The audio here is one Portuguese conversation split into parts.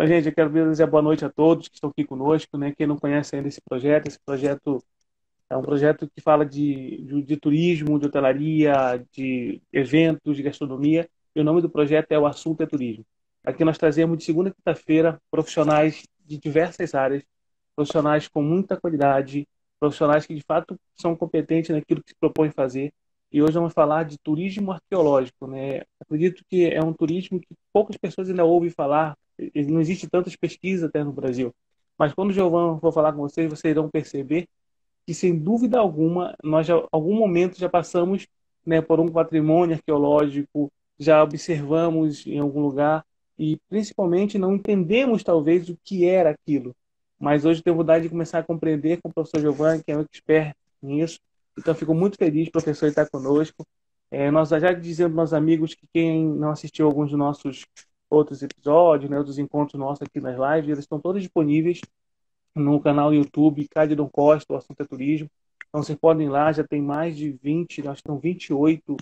Gente, eu quero desejar boa noite a todos que estão aqui conosco, né? Quem não conhece ainda esse projeto é um projeto que fala de turismo, de hotelaria, de eventos, de gastronomia. E o nome do projeto é O Assunto é Turismo. Aqui nós trazemos de segunda a quinta-feira profissionais de diversas áreas, profissionais com muita qualidade, profissionais que de fato são competentes naquilo que se propõe fazer. E hoje vamos falar de turismo arqueológico, né? Acredito que é um turismo que poucas pessoas ainda ouvem falar. Não existe tantas pesquisas até no Brasil. Mas quando o Giovanni for falar com vocês, vocês irão perceber que, sem dúvida alguma, nós já, em algum momento já passamos, né, por um patrimônio arqueológico, já observamos em algum lugar e, principalmente, não entendemos, talvez, o que era aquilo. Mas hoje tenho vontade de começar a compreender com o professor Giovanni, que é um expert nisso. Então, fico muito feliz, professor, de estar conosco. Nós já dizemos aos nossos amigos que quem não assistiu a alguns dos nossos outros episódios, né, outros encontros nossos aqui nas lives, eles estão todos disponíveis no canal YouTube Cadidon Costa, o assunto é turismo. Então vocês podem ir lá, já tem mais de 20, nós estamos 28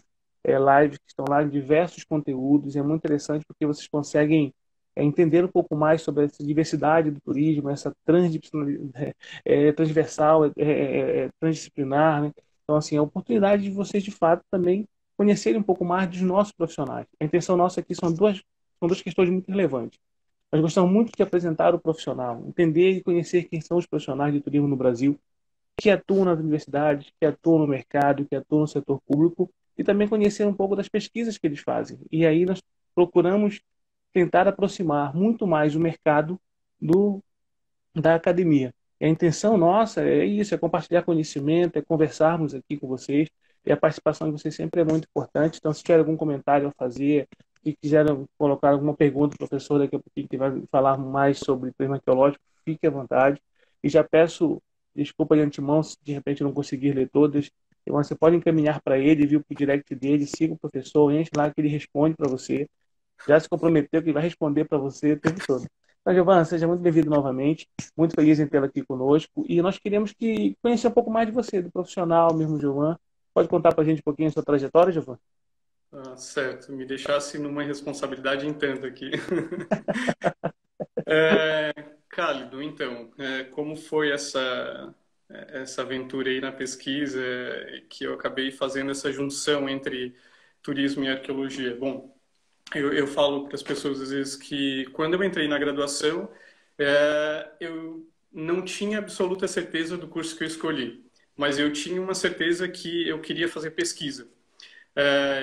lives que estão lá em diversos conteúdos. É muito interessante porque vocês conseguem entender um pouco mais sobre essa diversidade do turismo, essa transversal, transdisciplinar, né? Então, assim, é a oportunidade de vocês, de fato, também conhecerem um pouco mais dos nossos profissionais. A intenção nossa aqui são duas questões muito relevantes. Nós gostamos muito de apresentar o profissional, entender e conhecer quem são os profissionais de turismo no Brasil, que atuam nas universidades, que atuam no mercado, que atuam no setor público, e também conhecer um pouco das pesquisas que eles fazem. E aí nós procuramos tentar aproximar muito mais o mercado do, da academia. E a intenção nossa é isso, é compartilhar conhecimento, é conversarmos aqui com vocês, e a participação de vocês sempre é muito importante. Então, se tiver algum comentário a fazer, se quiserem colocar alguma pergunta, o professor daqui a pouquinho que vai falar mais sobre turismo arqueológico, fique à vontade. E já peço desculpa de antemão se de repente não conseguir ler todas. Então, você pode encaminhar para ele, viu, para o direct dele, siga o professor, enche lá que ele responde para você. Já se comprometeu que vai responder para você o tempo todo. Então, Giovana, seja muito bem-vindo novamente. Muito feliz em tê-la aqui conosco. E nós queríamos conhecer um pouco mais de você, do profissional mesmo, Giovana. Pode contar para a gente um pouquinho a sua trajetória, Giovana? Ah, certo, me deixasse numa responsabilidade em tanto aqui. Cálido, então, como foi essa aventura aí na pesquisa que eu acabei fazendo essa junção entre turismo e arqueologia? Bom, eu falo para as pessoas às vezes que quando eu entrei na graduação, eu não tinha absoluta certeza do curso que eu escolhi, mas eu tinha uma certeza que eu queria fazer pesquisa.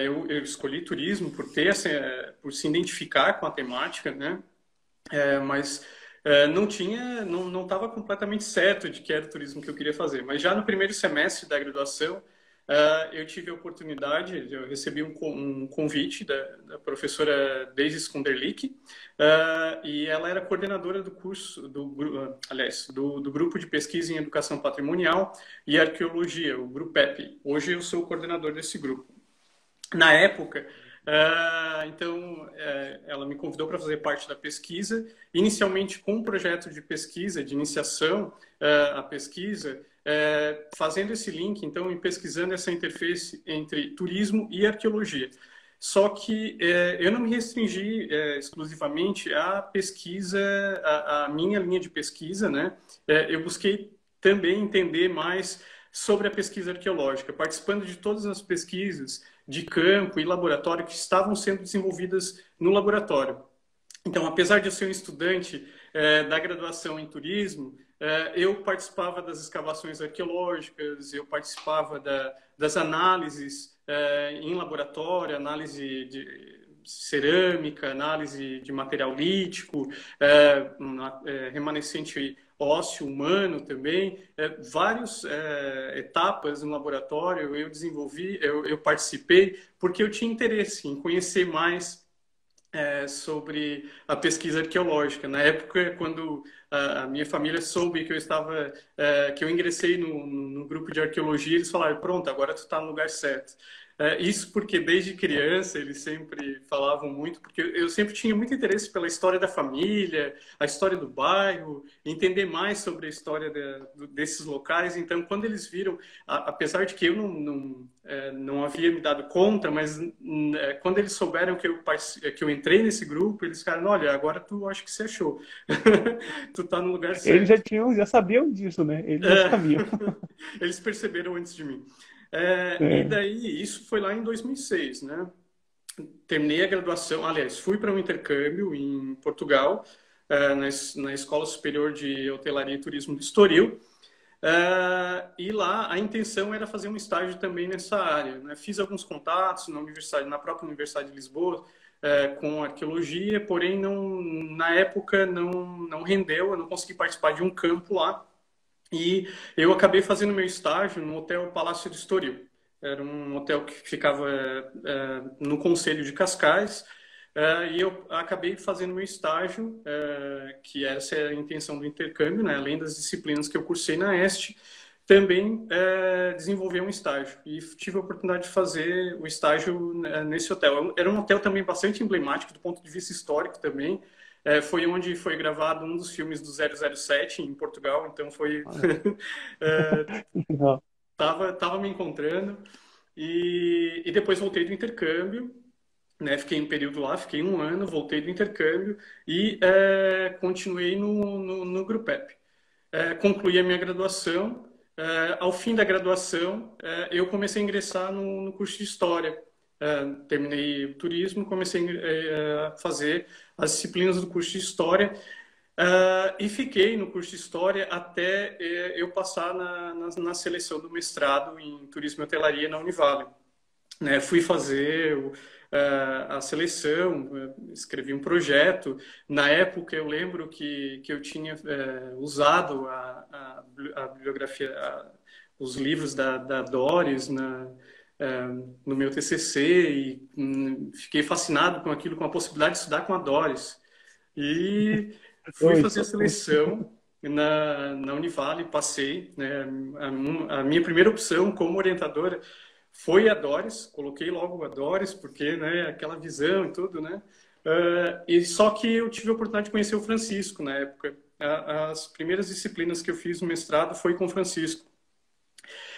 Eu escolhi turismo por se identificar com a temática, né? Mas não estava completamente certo de que era o turismo que eu queria fazer. Mas já no primeiro semestre da graduação, eu tive a oportunidade, eu recebi um convite da professora Daisy Skunderlich, e ela era coordenadora do curso, aliás, do grupo de pesquisa em educação patrimonial e arqueologia, o GRUPEP. Hoje eu sou o coordenador desse grupo. Na época, então, ela me convidou para fazer parte da pesquisa, inicialmente com um projeto de pesquisa, de iniciação à pesquisa, fazendo esse link, então, e pesquisando essa interface entre turismo e arqueologia. Só que eu não me restringi exclusivamente à pesquisa, à minha linha de pesquisa, né? Eu busquei também entender mais sobre a pesquisa arqueológica, participando de todas as pesquisas de campo e laboratório que estavam sendo desenvolvidas no laboratório. Então, apesar de eu ser um estudante da graduação em turismo, eu participava das escavações arqueológicas, eu participava das análises em laboratório, análise de cerâmica, análise de material lítico, remanescente ósseo humano também, várias etapas no laboratório eu desenvolvi, eu participei, porque eu tinha interesse em conhecer mais sobre a pesquisa arqueológica. Na época, quando a minha família soube que que eu ingressei no grupo de arqueologia, eles falaram: pronto, agora tu está no lugar certo. Isso porque desde criança eles sempre falavam muito, porque eu sempre tinha muito interesse pela história da família, a história do bairro, entender mais sobre a história desses locais. Então, quando eles viram, apesar de que eu não havia me dado conta, mas quando eles souberam que eu entrei nesse grupo, eles ficaram, olha, agora tu acho que se achou. Tu tá no lugar Eles certo. já sabiam disso, né? Eles já É, sabiam. eles perceberam antes de mim. E É. daí, isso foi lá em 2006, né? Terminei a graduação, aliás, fui para um intercâmbio em Portugal, na Escola Superior de Hotelaria e Turismo de Estoril. E lá a intenção era fazer um estágio também nessa área, né? Fiz alguns contatos na universidade, na própria Universidade de Lisboa, com arqueologia, porém na época não rendeu, eu não consegui participar de um campo lá. E eu acabei fazendo meu estágio no Hotel Palácio de Estoril. Era um hotel que ficava no Conselho de Cascais. E eu acabei fazendo meu estágio, que essa é a intenção do intercâmbio, né? Além das disciplinas que eu cursei na Este, também desenvolver um estágio. E tive a oportunidade de fazer o estágio nesse hotel. Era um hotel também bastante emblemático do ponto de vista histórico também. Foi onde foi gravado um dos filmes do 007 em Portugal, então foi Legal. tava me encontrando e depois voltei do intercâmbio, né? Fiquei um período lá, fiquei um ano, voltei do intercâmbio e continuei no Grupep. Concluí a minha graduação. Ao fim da graduação, eu comecei a ingressar no curso de História. Terminei o turismo, comecei a fazer as disciplinas do curso de História e fiquei no curso de História até eu passar na seleção do mestrado em Turismo e Hotelaria na Univale, né? Fui fazer a seleção, escrevi um projeto. Na época, eu lembro que eu tinha usado a bibliografia, os livros da Doris no meu TCC e fiquei fascinado com aquilo, com a possibilidade de estudar com a Doris. E fui fazer a Oito. seleção na Univale, passei, né? A minha primeira opção como orientadora foi a Doris, coloquei logo a Doris, porque, né, aquela visão e tudo, né? E só que eu tive a oportunidade de conhecer o Francisco na época. As primeiras disciplinas que eu fiz no mestrado foi com o Francisco.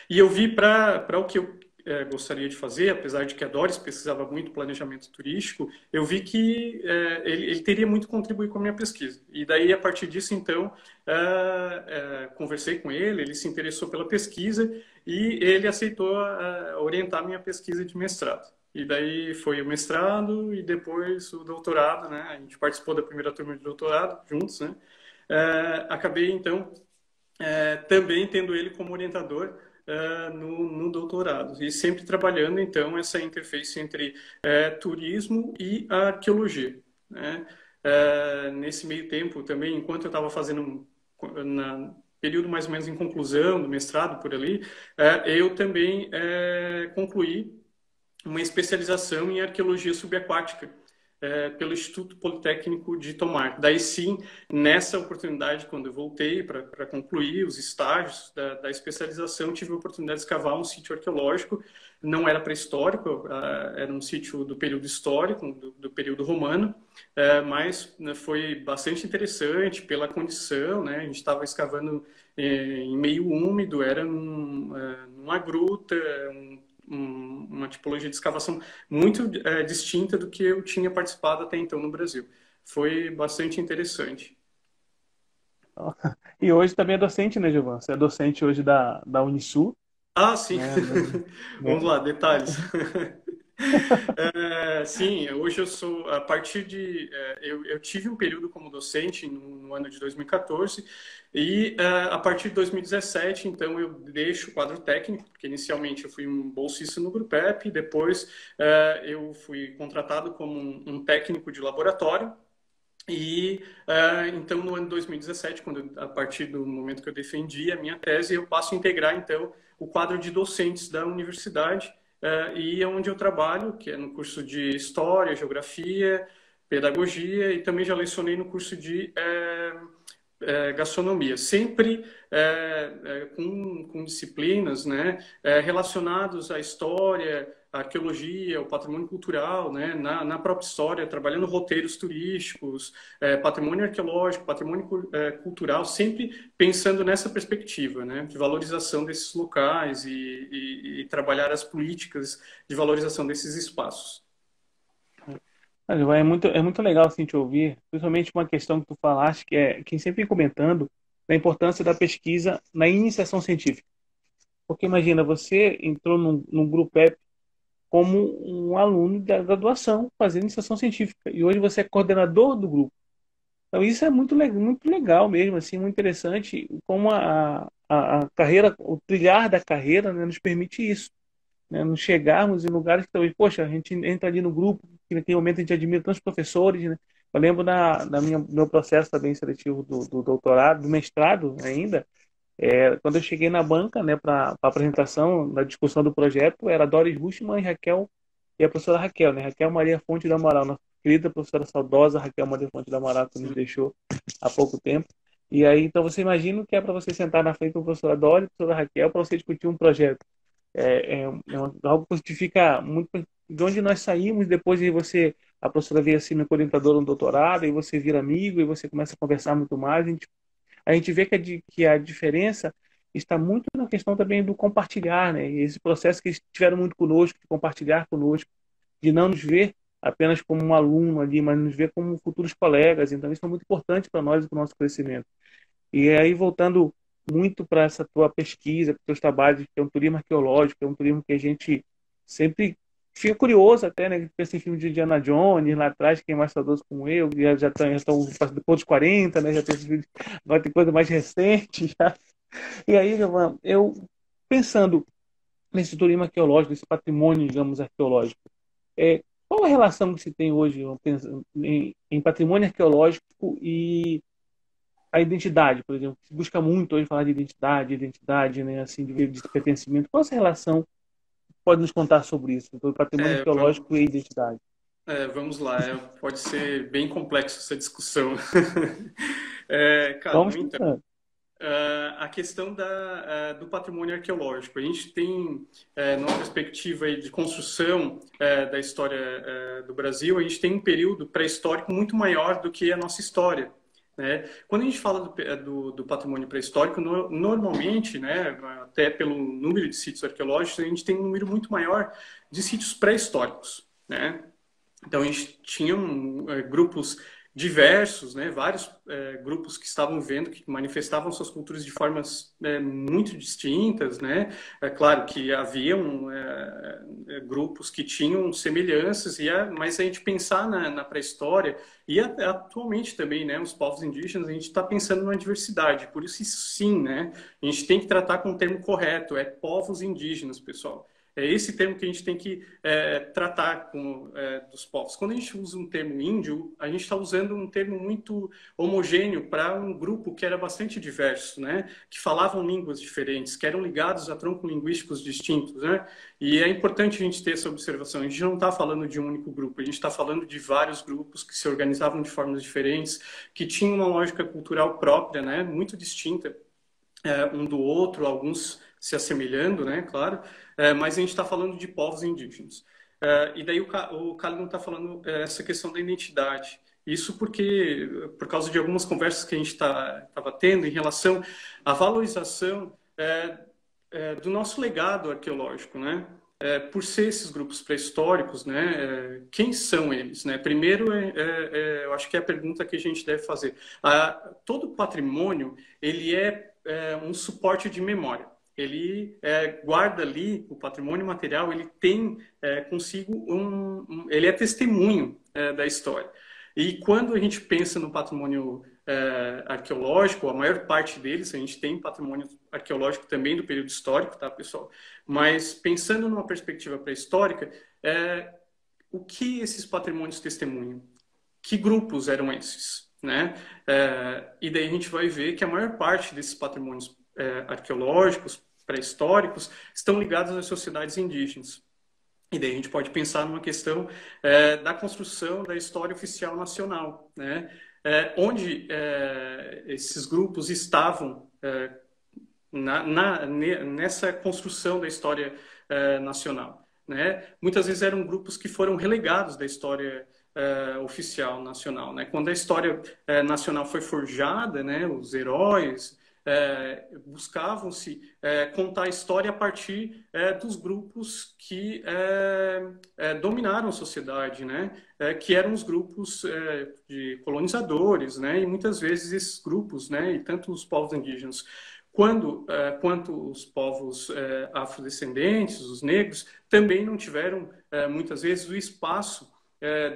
E eu vi para o que eu gostaria de fazer, apesar de que a Doris pesquisava muito planejamento turístico, eu vi que ele teria muito a contribuir com a minha pesquisa. E daí, a partir disso, então, conversei com ele se interessou pela pesquisa e ele aceitou orientar a minha pesquisa de mestrado. E daí foi o mestrado e depois o doutorado, né? A gente participou da primeira turma de doutorado juntos, né? Acabei, então, também tendo ele como orientador no doutorado e sempre trabalhando então essa interface entre turismo e arqueologia, né? Nesse meio tempo também, enquanto eu estava fazendo na período mais ou menos em conclusão do mestrado por ali, eu também concluí uma especialização em arqueologia subaquática pelo Instituto Politécnico de Tomar. Daí sim, nessa oportunidade, quando eu voltei para concluir os estágios da especialização, tive a oportunidade de escavar um sítio arqueológico. Não era pré-histórico, era um sítio do período histórico, do período romano, mas né, foi bastante interessante pela condição, né? A gente estava escavando em meio úmido, era numa gruta, uma tipologia de escavação muito distinta do que eu tinha participado até então no Brasil. Foi bastante interessante. E hoje também é docente, né, Giovanni? Você é docente hoje da Unisul, Ah, sim. né? Vamos Né? lá, detalhes. Sim, hoje eu sou, a partir de. Eu tive um período como docente no ano de 2014, e a partir de 2017, então, eu deixo o quadro técnico, porque inicialmente eu fui um bolsista no Grupep, depois eu fui contratado como um técnico de laboratório. E então, no ano de 2017, a partir do momento que eu defendi a minha tese, eu passo a integrar então o quadro de docentes da universidade e é onde eu trabalho, que é no curso de História, Geografia, Pedagogia e também já lecionei no curso de gastronomia, sempre com disciplinas, né, relacionados à história, a arqueologia, o patrimônio cultural, né, na própria história, trabalhando roteiros turísticos, patrimônio arqueológico, patrimônio cultural, sempre pensando nessa perspectiva, né, de valorização desses locais e trabalhar as políticas de valorização desses espaços. Mas, é muito legal assim, te ouvir, principalmente uma questão que tu falaste, que é quem sempre vem comentando da importância da pesquisa na iniciação científica. Porque imagina, você entrou num grupo EP como um aluno da graduação, fazendo iniciação científica, e hoje você é coordenador do grupo. Então isso é muito legal mesmo, assim, muito interessante, como a carreira, o trilhar da carreira, né, nos permite isso, né, nos chegarmos em lugares que talvez, poxa, a gente entra ali no grupo, que naquele momento a gente admira tantos professores, né? Eu lembro do meu processo também seletivo do doutorado, do mestrado ainda, quando eu cheguei na banca, né, para a apresentação, na discussão do projeto, era Doris Huschmann e Raquel, e a professora Raquel, né, Raquel Maria Fonte da Amaral, nossa querida professora saudosa Raquel Maria Fonte da Amaral, que nos deixou há pouco tempo. E aí, então, você imagina o que é para você sentar na frente da professora Doris e da professora Raquel para você discutir um projeto. Algo que fica muito de onde nós saímos depois de você, a professora veio assim, minha orientadora no doutorado, e você vira amigo, e você começa a conversar muito mais, a gente vê que a diferença está muito na questão também do compartilhar, né? E esse processo que eles tiveram muito conosco, de compartilhar conosco, de não nos ver apenas como um aluno ali, mas nos ver como futuros colegas. Então, isso é muito importante para nós e para o nosso crescimento. E aí, voltando muito para essa tua pesquisa, para os teus trabalhos, que é um turismo arqueológico, é um turismo que a gente sempre fica curioso até, né? Pensa em filme de Indiana Jones lá atrás, quem é mais saudoso como eu, já estão depois dos 40, né? Já tem esses vídeos, agora tem coisa mais recente já. E aí, Giovanna, eu pensando nesse turismo arqueológico, nesse patrimônio, digamos, arqueológico, qual a relação que se tem hoje, eu penso, em patrimônio arqueológico e a identidade, por exemplo? Se busca muito hoje falar de identidade, né, assim, de pertencimento. Qual essa relação pode nos contar sobre isso, do patrimônio Vamos, arqueológico e identidade? vamos lá, pode ser bem complexo essa discussão. Cara, Vamos no entanto, tentando. a questão do patrimônio arqueológico. A gente tem, numa perspectiva aí de construção da história do Brasil, a gente tem um período pré-histórico muito maior do que a nossa história. Né? Quando a gente fala do patrimônio pré-histórico, normalmente, né, até pelo número de sítios arqueológicos, a gente tem um número muito maior de sítios pré-históricos. Né? Então, a gente tinha grupos diversos, né, vários grupos que estavam vendo, que manifestavam suas culturas de formas muito distintas, né. É claro que haviam grupos que tinham semelhanças, mas a gente pensar na pré-história e atualmente também, né, os povos indígenas, a gente está pensando numa diversidade, por isso sim, né, a gente tem que tratar com o termo correto, é povos indígenas, pessoal. É esse termo que a gente tem que tratar dos povos. Quando a gente usa um termo índio, a gente está usando um termo muito homogêneo para um grupo que era bastante diverso, né? Que falavam línguas diferentes, que eram ligados a troncos linguísticos distintos. Né? E é importante a gente ter essa observação. A gente não está falando de um único grupo, a gente está falando de vários grupos que se organizavam de formas diferentes, que tinham uma lógica cultural própria, né? Muito distinta um do outro, alguns se assemelhando, né, claro, mas a gente está falando de povos indígenas. E daí o Calvin está falando essa questão da identidade. Isso por causa de algumas conversas que a gente estava tendo em relação à valorização do nosso legado arqueológico, né? Por ser esses grupos pré-históricos, né? Quem são eles, né? Primeiro, eu acho que é a pergunta que a gente deve fazer. Todo patrimônio, ele é um suporte de memória. Ele guarda ali o patrimônio material, ele tem consigo ele é testemunho da história. E quando a gente pensa no patrimônio arqueológico, a maior parte deles, a gente tem patrimônio arqueológico também do período histórico, tá, pessoal? Mas pensando numa perspectiva pré-histórica, o que esses patrimônios testemunham? Que grupos eram esses? Né? E daí a gente vai ver que a maior parte desses patrimônios arqueológicos, pré-históricos, estão ligados às sociedades indígenas. E daí a gente pode pensar numa questão da construção da história oficial nacional, né? Onde esses grupos estavam nessa construção da história nacional. né? Muitas vezes eram grupos que foram relegados da história oficial nacional, né? Quando a história nacional foi forjada, né? Os heróis buscavam-se contar a história a partir dos grupos que dominaram a sociedade, né? Que eram os grupos de colonizadores, né? E muitas vezes esses grupos, né? E tanto os povos indígenas quanto os povos afrodescendentes, os negros, também não tiveram muitas vezes o espaço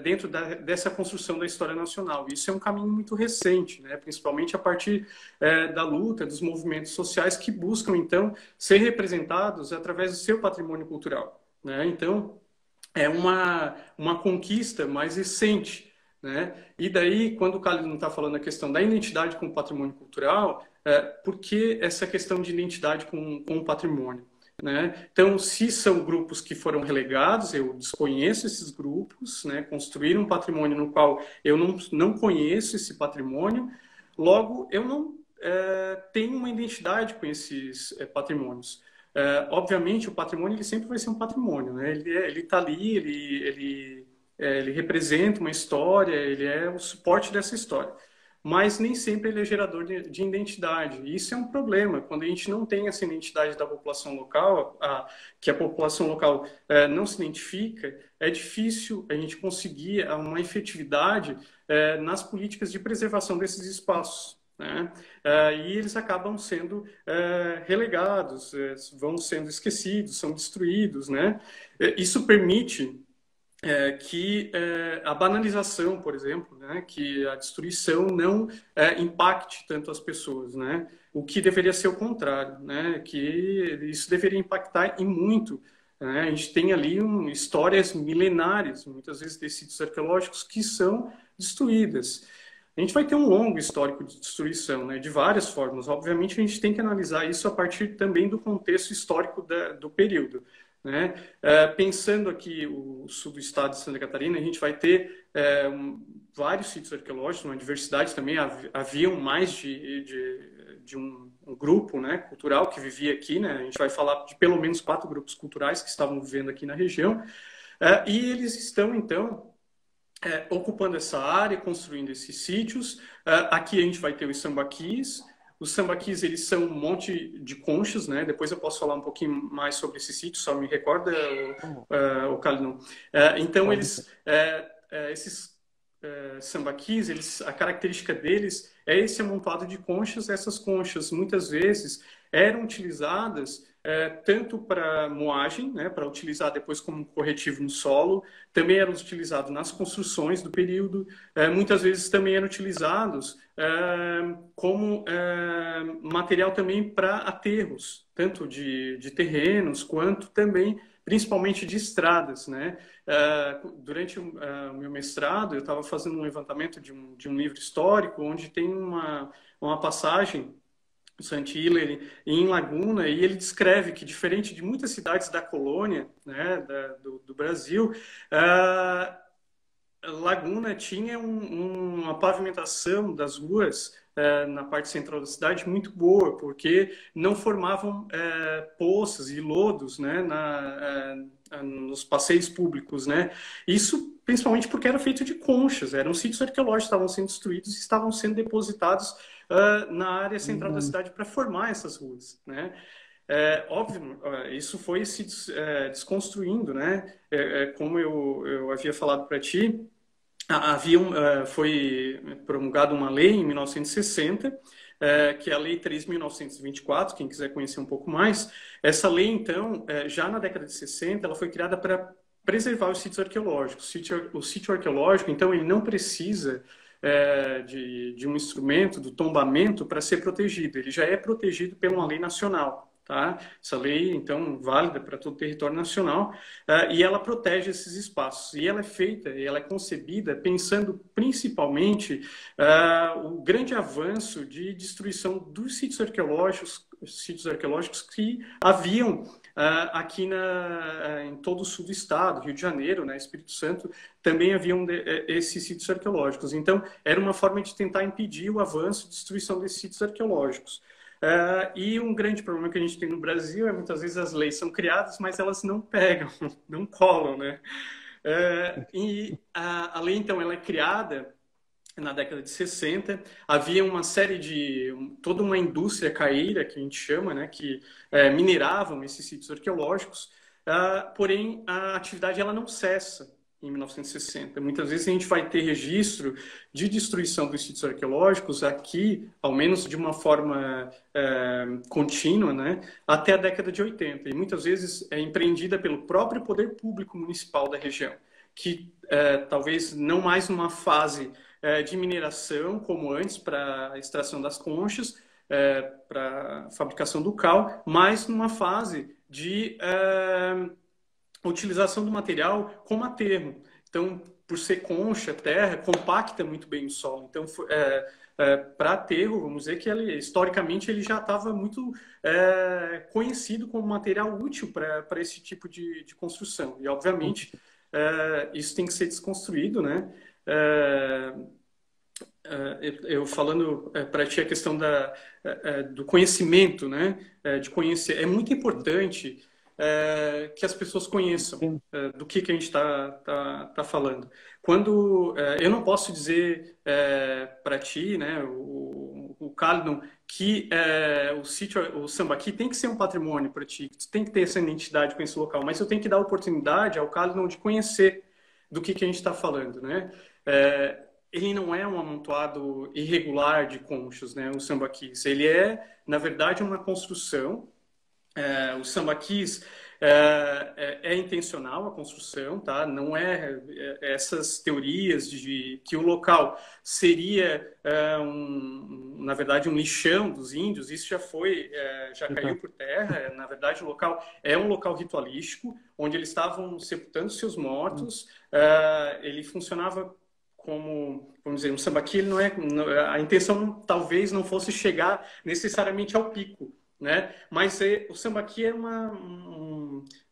dentro dessa construção da história nacional. Isso é um caminho muito recente, né? Principalmente a partir da luta, dos movimentos sociais que buscam, então, ser representados através do seu patrimônio cultural, né? Então, é uma conquista mais recente, né? E daí, quando o Cálido não está falando a questão da identidade com o patrimônio cultural, por que essa questão de identidade com o patrimônio? Né? Então, se são grupos que foram relegados, eu desconheço esses grupos, né? Construíram um patrimônio no qual eu não conheço esse patrimônio, logo eu não tenho uma identidade com esses patrimônios. Obviamente, o patrimônio ele sempre vai ser um patrimônio, né? Ele está ali, ele representa uma história, ele é o suporte dessa história. Mas nem sempre ele é gerador de identidade. E isso é um problema. Quando a gente não tem essa identidade da população local, que a população local não se identifica, é difícil a gente conseguir uma efetividade nas políticas de preservação desses espaços, né? E eles acabam sendo relegados, vão sendo esquecidos, são destruídos, né? Isso permite que a banalização, por exemplo, né, que a destruição não impacte tanto as pessoas, né? O que deveria ser o contrário, né? Que isso deveria impactar e muito. Né? A gente tem ali histórias milenares, muitas vezes de sítios arqueológicos que são destruídas. A gente vai ter um longo histórico de destruição, né, de várias formas. Obviamente, a gente tem que analisar isso a partir também do contexto histórico do período. Né? Pensando aqui o sul do estado de Santa Catarina, a gente vai ter vários sítios arqueológicos, uma diversidade também. Haviam mais de um grupo, né, cultural que vivia aqui. Né? A gente vai falar de pelo menos 4 grupos culturais que estavam vivendo aqui na região. E eles estão, então, ocupando essa área, construindo esses sítios. Aqui a gente vai ter os sambaquis. Os sambaquis, eles são um monte de conchas, né? Depois eu posso falar um pouquinho mais sobre esse sítio, só me recorda, o Calino. Então, esses sambaquis, a característica deles é esse amontoado de conchas. Essas conchas, muitas vezes, eram utilizadas tanto para moagem, né, para utilizar depois como corretivo no solo, também eram utilizados nas construções do período, muitas vezes também eram utilizados como material também para aterros, tanto de terrenos quanto também, principalmente de estradas, né? Durante o meu mestrado, eu estava fazendo um levantamento de um livro histórico, onde tem uma passagem Saint-Hilaire em Laguna, e ele descreve que, diferente de muitas cidades da colônia, né, do Brasil, Laguna tinha uma pavimentação das ruas na parte central da cidade muito boa, porque não formavam poças e lodos, né, nos passeios públicos, né? Isso principalmente porque era feito de conchas, eram sítios arqueológicos que estavam sendo destruídos e estavam sendo depositados na área central da cidade para formar essas ruas, né? Óbvio, isso foi se desconstruindo, né? Como eu havia falado para ti, foi promulgada uma lei em 1960, que é a Lei 3.924, quem quiser conhecer um pouco mais. Essa lei, então, já na década de 60, ela foi criada para preservar os sítios arqueológicos. O sítio arqueológico, então, ele não precisa de um instrumento, do tombamento, para ser protegido. Ele já é protegido por uma lei nacional. Tá? Essa lei, então, válida para todo o território nacional, e ela protege esses espaços. E ela é feita, e ela é concebida pensando principalmente o grande avanço de destruição dos sítios arqueológicos que haviam aqui em todo o sul do estado, Rio de Janeiro, né, Espírito Santo, também haviam esses sítios arqueológicos. Então, era uma forma de tentar impedir o avanço e destruição desses sítios arqueológicos. E um grande problema que a gente tem no Brasil é muitas vezes as leis são criadas, mas elas não pegam, não colam, né? E a lei, então, ela é criada na década de 60, havia uma série de, toda uma indústria caeira, que a gente chama, né, que mineravam esses sítios arqueológicos, porém a atividade ela não cessa em 1960. Muitas vezes a gente vai ter registro de destruição dos sítios arqueológicos aqui, ao menos de uma forma contínua, né, até a década de 80. E muitas vezes é empreendida pelo próprio poder público municipal da região, que talvez não mais numa fase de mineração, como antes, para a extração das conchas, para a fabricação do cal, mas numa fase de utilização do material como aterro. Então, por ser concha, terra, compacta muito bem o solo. Então, para aterro, vamos dizer que historicamente ele já estava muito conhecido como material útil para esse tipo de construção. E, obviamente, isso tem que ser desconstruído, né? Eu falando para ti a questão do conhecimento, né? De conhecer. É muito importante que as pessoas conheçam do que a gente está falando. Quando eu não posso dizer para ti, né, o Calidon, que o sítio, o Sambaqui tem que ser um patrimônio para ti, tu tem que ter essa identidade com esse local, mas eu tenho que dar a oportunidade ao Calidon de conhecer do que a gente está falando, né? Ele não é um amontoado irregular de conchas, né, o sambaquis. Ele na verdade, uma construção. O sambaquis é intencional a construção, tá? Não essas teorias de que o local seria, na verdade, um lixão dos índios. Isso já caiu por terra. Na verdade, o local é um local ritualístico, onde eles estavam sepultando seus mortos. Ele funcionava como, vamos dizer, um sambaqui, a intenção talvez não fosse chegar necessariamente ao pico, né? Mas o sambaqui era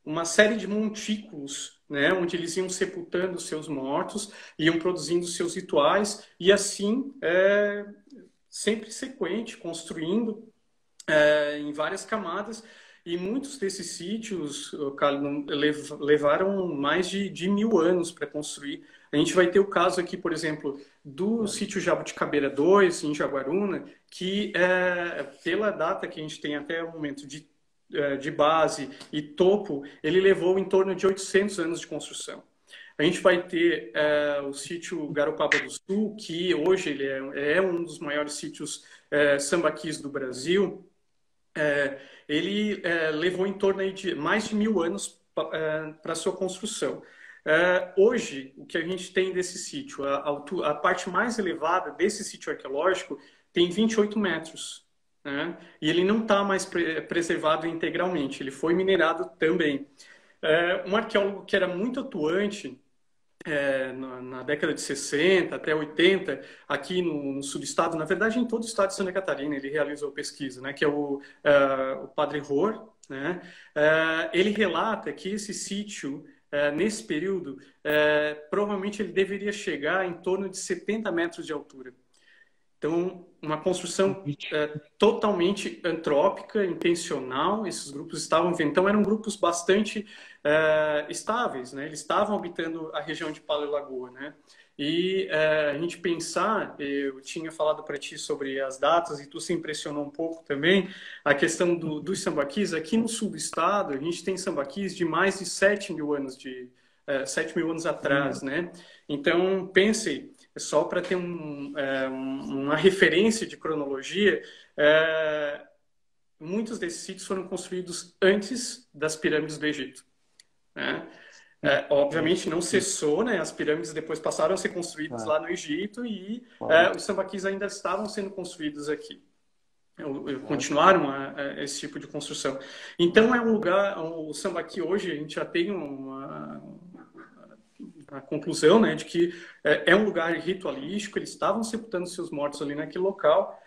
uma série de montículos, né? Onde eles iam sepultando seus mortos, iam produzindo seus rituais e assim sempre sequente, construindo em várias camadas. E muitos desses sítios, levaram mais de 1.000 anos para construir. A gente vai ter o caso aqui, por exemplo, do sítio Jabuticabeira 2, em Jaguaruna, que pela data que a gente tem até o momento de base e topo, ele levou em torno de 800 anos de construção. A gente vai ter o sítio Garopaba do Sul, que hoje ele é um dos maiores sítios sambaquis do Brasil. Ele levou em torno aí de mais de 1.000 anos para sua construção. Hoje, o que a gente tem desse sítio, a parte mais elevada desse sítio arqueológico tem 28 metros. Né? E ele não está mais preservado integralmente, ele foi minerado também. Um arqueólogo que era muito atuante na década de 60 até 80, aqui no sul do estado, na verdade em todo o estado de Santa Catarina, ele realizou pesquisa, né, que é o Padre Ror, né? Ele relata que esse sítio, nesse período, provavelmente ele deveria chegar em torno de 70 metros de altura. Então, uma construção totalmente antrópica, intencional. Esses grupos estavam vivendo. Então, eram grupos bastante estáveis, né? Eles estavam habitando a região de Paleolagoa, né? E a gente pensar, eu tinha falado para ti sobre as datas e tu se impressionou um pouco também, a questão dos sambaquis. Aqui no sul do estado, a gente tem sambaquis de mais de 7.000 anos 7.000 anos atrás, né? Então, pense, só para ter uma referência de cronologia, muitos desses sítios foram construídos antes das pirâmides do Egito, né? Obviamente não cessou, né? As pirâmides depois passaram a ser construídas lá no Egito e os sambaquis ainda estavam sendo construídos aqui. Continuaram esse tipo de construção. Então é um lugar, o Sambaqui hoje a gente já tem a conclusão, né, de que é um lugar ritualístico. Eles estavam sepultando seus mortos ali naquele local.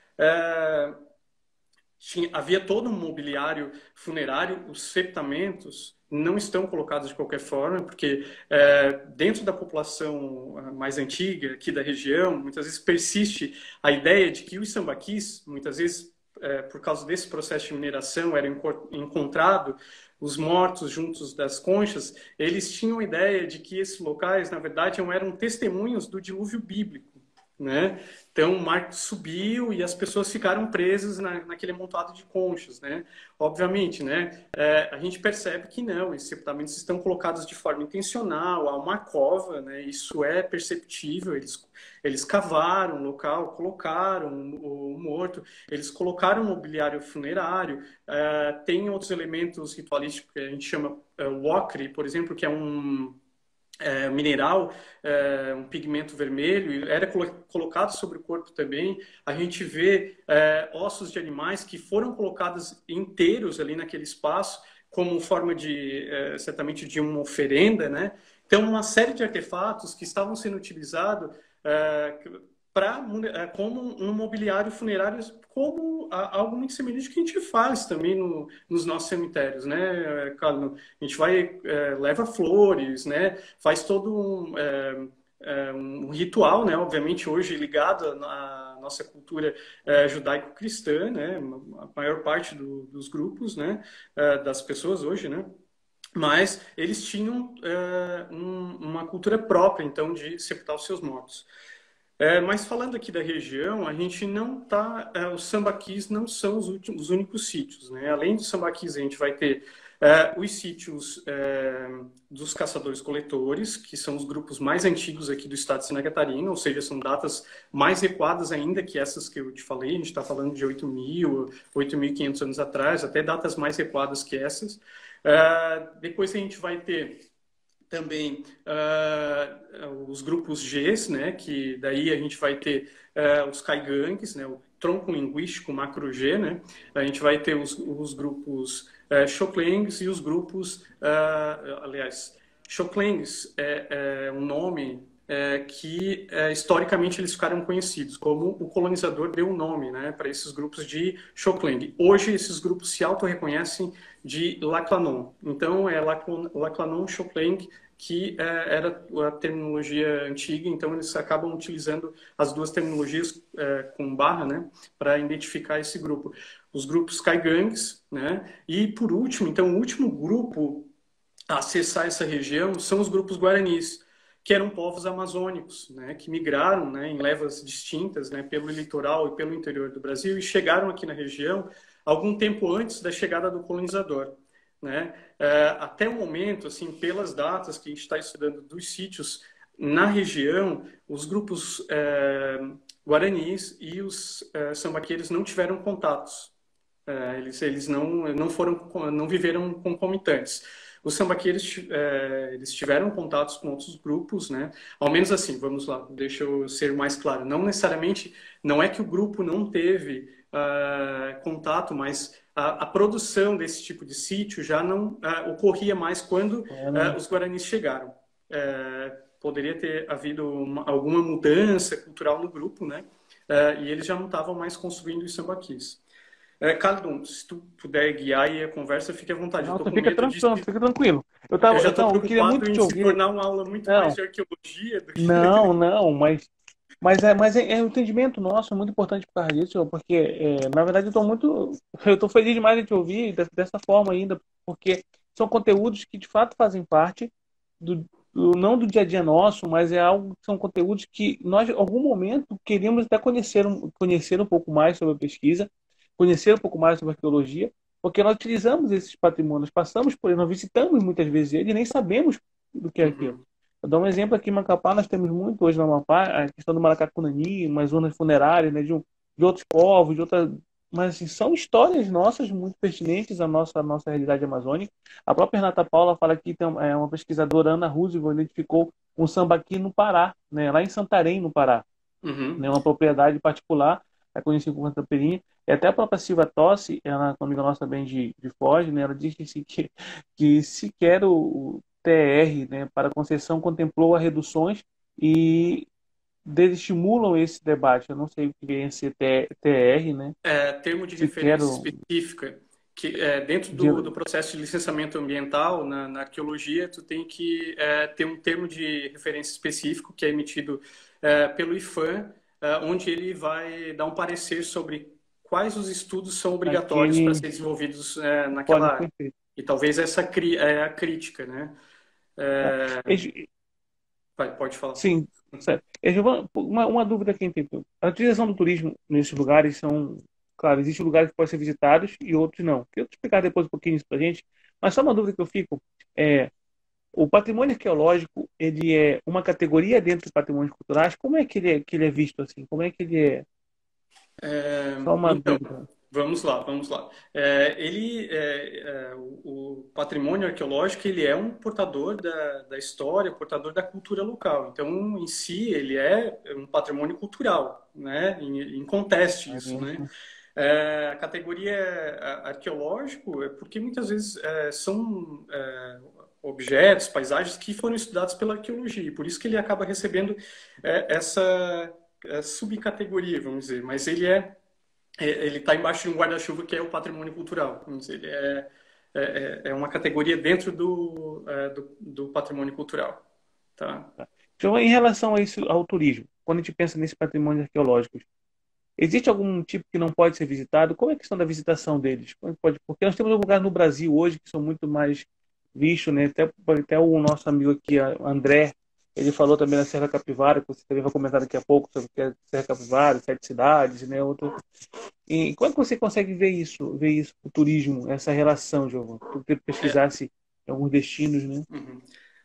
Havia todo um mobiliário funerário. Os sepultamentos não estão colocados de qualquer forma, porque dentro da população mais antiga aqui da região, muitas vezes persiste a ideia de que os sambaquis, muitas vezes por causa desse processo de mineração, era encontrado os mortos juntos das conchas, eles tinham a ideia de que esses locais, na verdade, eram testemunhos do dilúvio bíblico, né? Então, o mar subiu e as pessoas ficaram presas naquele amontoado de conchas, né? Obviamente, né? A gente percebe que não, esses sepultamentos estão colocados de forma intencional, há uma cova, né? Isso é perceptível, eles cavaram o local, colocaram o morto, eles colocaram mobiliário funerário, tem outros elementos ritualísticos que a gente chama o ocre, por exemplo, que é um mineral, um pigmento vermelho, era colocado sobre o corpo também. A gente vê ossos de animais que foram colocados inteiros ali naquele espaço, como forma certamente de uma oferenda, né? Então, uma série de artefatos que estavam sendo utilizados como um mobiliário funerário, como algo muito semelhante que a gente faz também nos nossos cemitérios, né, Carlos? A gente vai, leva flores, né? Faz todo um ritual, né? Obviamente hoje ligado à nossa cultura judaico-cristã, né? A maior parte dos grupos, né? Das pessoas hoje, né? Mas eles tinham uma cultura própria, então, de sepultar os seus mortos. Mas falando aqui da região, a gente não tá. Os sambaquis não são os únicos sítios, né? Além dos sambaquis, a gente vai ter os sítios dos caçadores-coletores, que são os grupos mais antigos aqui do estado de Santa Catarina, ou seja, são datas mais recuadas ainda que essas que eu te falei. A gente está falando de 8.000, 8.500 anos atrás, até datas mais recuadas que essas. Depois a gente vai ter também os grupos Gs, né, que daí a gente vai ter os caigangues, né, o tronco linguístico macro-G, né, a gente vai ter os grupos Xoklengs e os grupos, aliás, Xoklengs é um nome que historicamente eles ficaram conhecidos, como o colonizador deu o nome, né, para esses grupos de Xokleng. Hoje esses grupos se auto-reconhecem de Laclanon. Então é Laclanon Xokleng, que era a terminologia antiga, então eles acabam utilizando as duas terminologias com barra, né, para identificar esse grupo. Os grupos Caigangues, né, e por último, então o último grupo a acessar essa região são os grupos Guaranis, que eram povos amazônicos, né, que migraram, né, em levas distintas, né, pelo litoral e pelo interior do Brasil e chegaram aqui na região algum tempo antes da chegada do colonizador, né? Até o momento, assim, pelas datas que a gente está estudando dos sítios na região, os grupos guaranis e os sambaqueiros não tiveram contatos. Eles não viveram concomitantes. Os sambaqueiros eles tiveram contatos com outros grupos, né? Ao menos assim, vamos lá, deixa eu ser mais claro. Não necessariamente, não é que o grupo não teve contato, mas a produção desse tipo de sítio já não ocorria mais quando os guaranis chegaram. Poderia ter havido alguma mudança cultural no grupo, né? E eles já não estavam mais construindo os sambaquis. Caldo, se tu puder guiar aí a conversa, fique à vontade. Não, Eu tô você com medo fica tranquilo. eu já estou Eu queria preocupado muito em te se ouvir. tornar uma aula muito mais Não, de arqueologia do que... não, mas é um entendimento nosso muito importante por causa disso, porque na verdade eu estou feliz demais de te ouvir dessa forma ainda, porque são conteúdos que de fato fazem parte não do dia a dia nosso, mas são conteúdos que nós, em algum momento, queríamos até conhecer um pouco mais sobre a pesquisa, conhecer um pouco mais sobre a arqueologia, porque nós utilizamos esses patrimônios, passamos por eles, nós visitamos muitas vezes ele e nem sabemos do que é aquilo. Uhum, Vou dar um exemplo aqui em Macapá, nós temos muito hoje no Amapá, a questão do Maracacunani, umas zonas funerárias, né, de outros povos, de outras. Mas assim, são histórias nossas muito pertinentes à nossa realidade amazônica. A própria Renata Paula fala que tem uma pesquisadora, Ana Roosevelt, identificou um sambaqui no Pará, né, lá em Santarém, no Pará, né, uhum. uma propriedade particular, é conhecida como Santa Peninha. E até a própria Silvia Tossi, ela, uma amiga nossa bem de Foz, né, ela diz que sequer o TR, né, para Conceição contemplou as reduções e desestimulam esse debate. Eu não sei o que vem a ser TR, né? Termo de Sequer referência o, específica, que dentro de, do processo de licenciamento ambiental, na arqueologia, tu tem que ter um termo de referência específico que é emitido pelo IFAM, onde ele vai dar um parecer sobre quais os estudos são obrigatórios para Aquele ser desenvolvidos pode naquela área. perfeito. E talvez essa é a crítica, né? É. É, E- pode falar. Sim, certo. Giovana, uma dúvida que a gente tem. A utilização do turismo nesses lugares são, claro, existem lugares que podem ser visitados e outros não. Eu te explicar depois um pouquinho isso para gente, mas só uma dúvida que eu fico é o patrimônio arqueológico, ele é uma categoria dentro dos patrimônios culturais? Como é que ele é visto assim? Como é que ele é? Só uma Então, dúvida. vamos lá, vamos lá. O patrimônio arqueológico ele é um portador da história, portador da cultura local. Então, em si, ele é um patrimônio cultural, né? Inconteste isso, né? A categoria arqueológico é porque muitas vezes são objetos, paisagens que foram estudados pela arqueologia, e por isso que ele acaba recebendo essa subcategoria, vamos dizer. Mas ele está embaixo de um guarda-chuva que é o patrimônio cultural. Vamos dizer, ele é uma categoria dentro do patrimônio cultural. Tá? Então, em relação a isso, ao turismo, quando a gente pensa nesse patrimônio arqueológico, existe algum tipo que não pode ser visitado? Como é a questão da visitação deles? Como é que pode? Porque nós temos lugares no Brasil hoje que são muito mais vistos, né? Até o nosso amigo aqui, André, ele falou também da Serra Capivara, que você também vai comentar daqui a pouco sobre o que é Serra Capivara, sete cidades, né? Outra. E como é que você consegue ver isso, o turismo, essa relação, Giovanni? Tu pesquisasse alguns destinos, né? Uhum.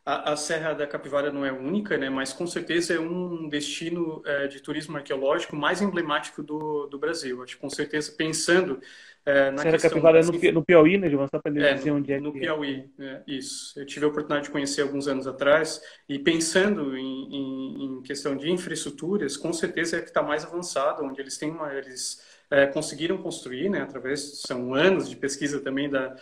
A Serra da Capivara não é única, né, mas com certeza é um destino de turismo arqueológico mais emblemático do Brasil. Acho que com certeza pensando na Serra questão Capivara é das no Piauí, né, Giovanni? Só para dizer onde é no que é. Piauí, isso. Eu tive a oportunidade de conhecer alguns anos atrás e pensando em questão de infraestruturas, com certeza é que está mais avançado, onde eles conseguiram construir, né, através, são anos de pesquisa também da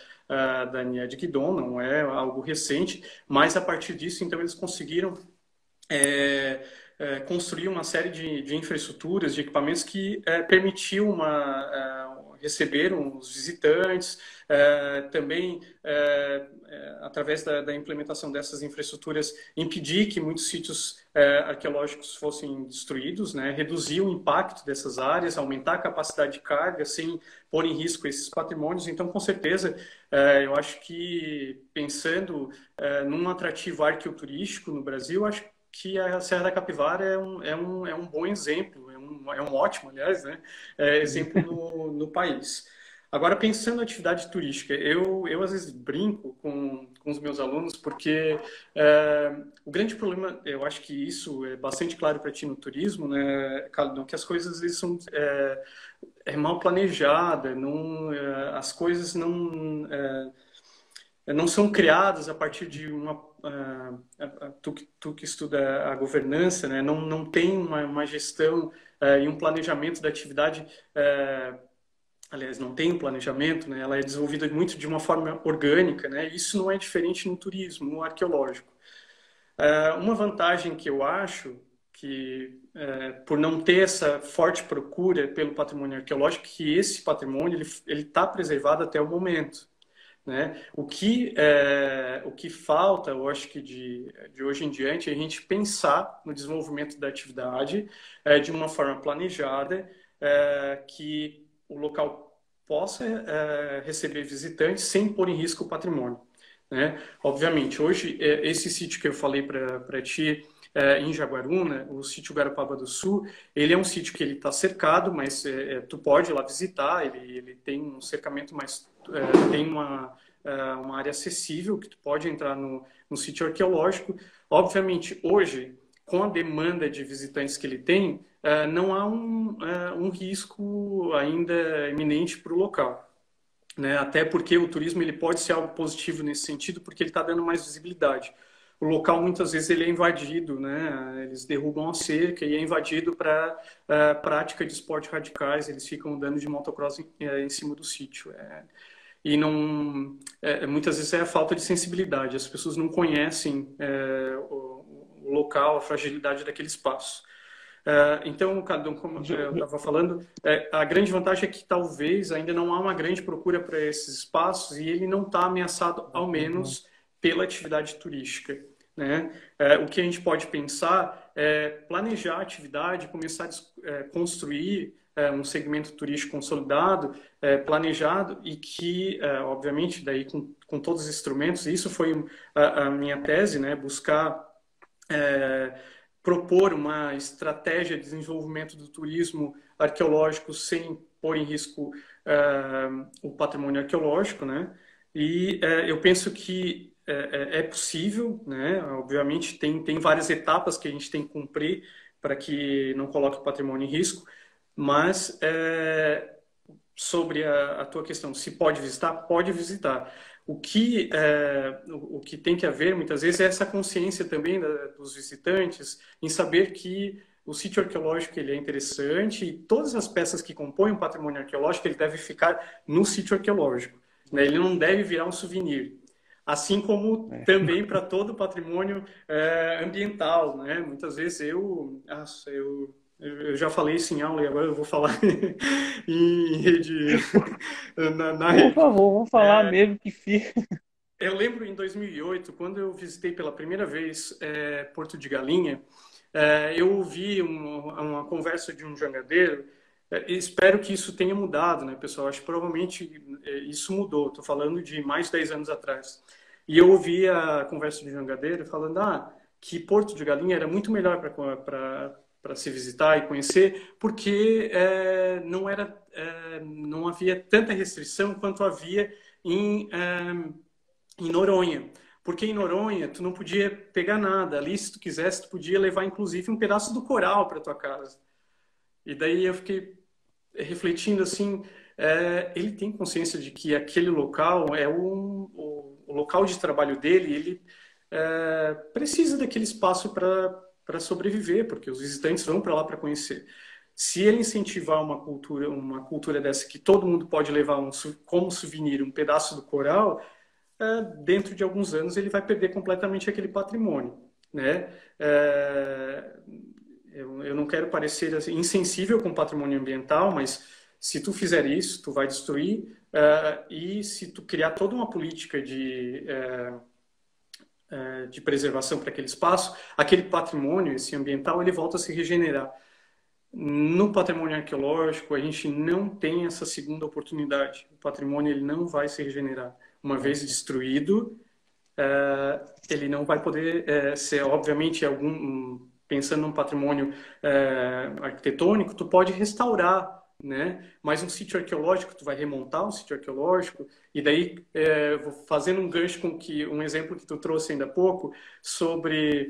Nied Guidon, não é algo recente, mas a partir disso, então, eles conseguiram construir uma série de infraestruturas, de equipamentos que permitiu receber os visitantes, também através da implementação dessas infraestruturas, impedir que muitos sítios arqueológicos fossem destruídos, né, reduzir o impacto dessas áreas, aumentar a capacidade de carga sem pôr em risco esses patrimônios. Então, com certeza, eu acho que pensando num atrativo arqueoturístico no Brasil, acho que a Serra da Capivara é um bom exemplo, é um ótimo, aliás, né, exemplo no país. Agora, pensando na atividade turística, eu às vezes brinco com os meus alunos, porque o grande problema, eu acho que isso é bastante claro para ti no turismo, né, Calidão, que as coisas às vezes são mal planejadas, as coisas não são criadas a partir de tu que estuda a governança, né? Não tem uma gestão e um planejamento da atividade. Aliás, não tem um planejamento, né? Ela é desenvolvida muito de uma forma orgânica, né? Isso não é diferente no turismo, no arqueológico. Uma vantagem que eu acho que por não ter essa forte procura pelo patrimônio arqueológico, que esse patrimônio ele está preservado até o momento, né? O que falta, eu acho que de hoje em diante, é a gente pensar no desenvolvimento da atividade de uma forma planejada, que o local possa receber visitantes sem pôr em risco o patrimônio, né? Obviamente, hoje, esse sítio que eu falei para ti, em Jaguaruna, o sítio Garopaba do Sul, ele é um sítio que ele está cercado, mas tu pode ir lá visitar, ele tem um cercamento, mas tem uma área acessível que tu pode entrar no sítio arqueológico. Obviamente, hoje, com a demanda de visitantes que ele tem, não há um risco ainda iminente para o local, né? Até porque o turismo ele pode ser algo positivo nesse sentido, porque ele está dando mais visibilidade. O local muitas vezes ele é invadido, né? Eles derrubam a cerca e é invadido para prática de esportes radicais. Eles ficam andando de motocross em cima do sítio. E não, muitas vezes é a falta de sensibilidade. As pessoas não conhecem o local, a fragilidade daquele espaço. Então, Cadão, como eu estava falando, a grande vantagem é que talvez ainda não há uma grande procura para esses espaços e ele não está ameaçado, ao menos, pela atividade turística, né? O que a gente pode pensar é planejar a atividade, começar a construir um segmento turístico consolidado, planejado e que, obviamente, daí com todos os instrumentos, isso foi a minha tese, né, buscar propor uma estratégia de desenvolvimento do turismo arqueológico sem pôr em risco o patrimônio arqueológico, né? E eu penso que é possível, né? Obviamente tem várias etapas que a gente tem que cumprir para que não coloque o patrimônio em risco, mas sobre a tua questão, se pode visitar, pode visitar. O que tem que haver, muitas vezes, é essa consciência também dos visitantes em saber que o sítio arqueológico ele é interessante e todas as peças que compõem o patrimônio arqueológico ele deve ficar no sítio arqueológico, né? Ele não deve virar um souvenir. Assim como também para todo o patrimônio ambiental, né? Muitas vezes eu já falei isso em aula e agora eu vou falar em rede, na Por rede. favor, vamos falar mesmo que fica. Eu lembro em 2008, quando eu visitei pela primeira vez Porto de Galinha, eu ouvi uma conversa de um jangadeiro. Espero que isso tenha mudado, né, pessoal? Acho que provavelmente isso mudou. Estou falando de mais de 10 anos atrás. E eu ouvi a conversa de um jangadeiro falando que Porto de Galinha era muito melhor para se visitar e conhecer, porque não havia tanta restrição quanto havia em Noronha. Porque em Noronha tu não podia pegar nada. Ali, se tu quisesse, tu podia levar inclusive um pedaço do coral para tua casa. E daí eu fiquei refletindo assim, ele tem consciência de que aquele local é o local de trabalho dele, ele precisa daquele espaço para sobreviver, porque os visitantes vão para lá para conhecer. Se ele incentivar uma cultura dessa que todo mundo pode levar como souvenir um pedaço do coral, dentro de alguns anos ele vai perder completamente aquele patrimônio, né? Eu não quero parecer assim, insensível com o patrimônio ambiental, mas se tu fizer isso, tu vai destruir, e se tu criar toda uma política de preservação para aquele espaço, aquele patrimônio, esse ambiental, ele volta a se regenerar. No patrimônio arqueológico, a gente não tem essa segunda oportunidade. O patrimônio ele não vai se regenerar. Uma vez destruído, ele não vai poder ser, obviamente, pensando num patrimônio arquitetônico, tu pode restaurar, né? Mas um sítio arqueológico, tu vai remontar um sítio arqueológico, e daí, vou fazendo um gancho com um exemplo que tu trouxe ainda há pouco, sobre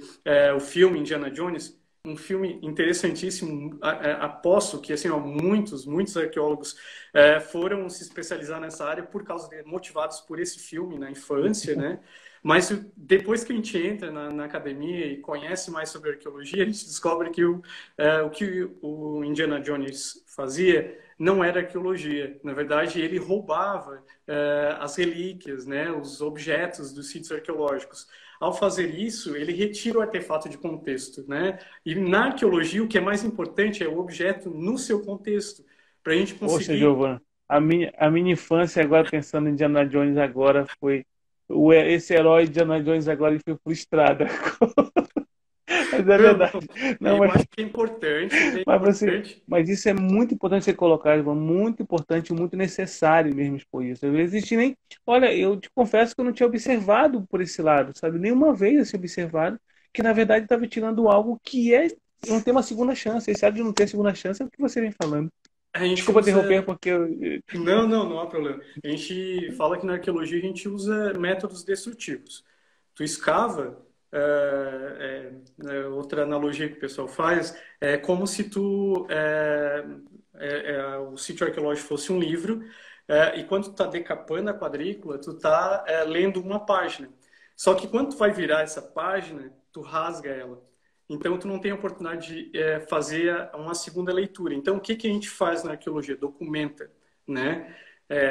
o filme Indiana Jones, um filme interessantíssimo. Aposto que assim, muitos arqueólogos foram se especializar nessa área motivados por esse filme na infância, né? Mas depois que a gente entra na academia e conhece mais sobre arqueologia, a gente descobre que o que o Indiana Jones fazia não era arqueologia. Na verdade, ele roubava as relíquias, né, os objetos dos sítios arqueológicos. Ao fazer isso, ele retira o artefato de contexto, né? E na arqueologia, o que é mais importante é o objeto no seu contexto, para a gente Poxa, conseguir. Giovana, a minha infância agora pensando em Indiana Jones agora foi esse herói Indiana Jones agora ele foi frustrado. Mas é Não, verdade. não, Não, eu mas, acho que é importante, ele é importante. mas isso é muito importante ser colocado, Giovana, muito importante, muito necessário mesmo expor isso. Não existe nem. Olha, eu te confesso que eu não tinha observado por esse lado, sabe? Nenhuma vez assim observado que na verdade estava tirando algo que não ter uma segunda chance. Esse lado de não ter segunda chance é o que você vem falando. A gente Desculpa interromper, usa. porque Não há problema. A gente fala que na arqueologia a gente usa métodos destrutivos. Tu escava, outra analogia que o pessoal faz, é como se o sítio arqueológico fosse um livro, e quando tu está decapando a quadrícula, tu está lendo uma página. Só que quando tu vai virar essa página, tu rasga ela. Então, tu não tem a oportunidade de fazer uma segunda leitura. Então, o que a gente faz na arqueologia? Documenta, né?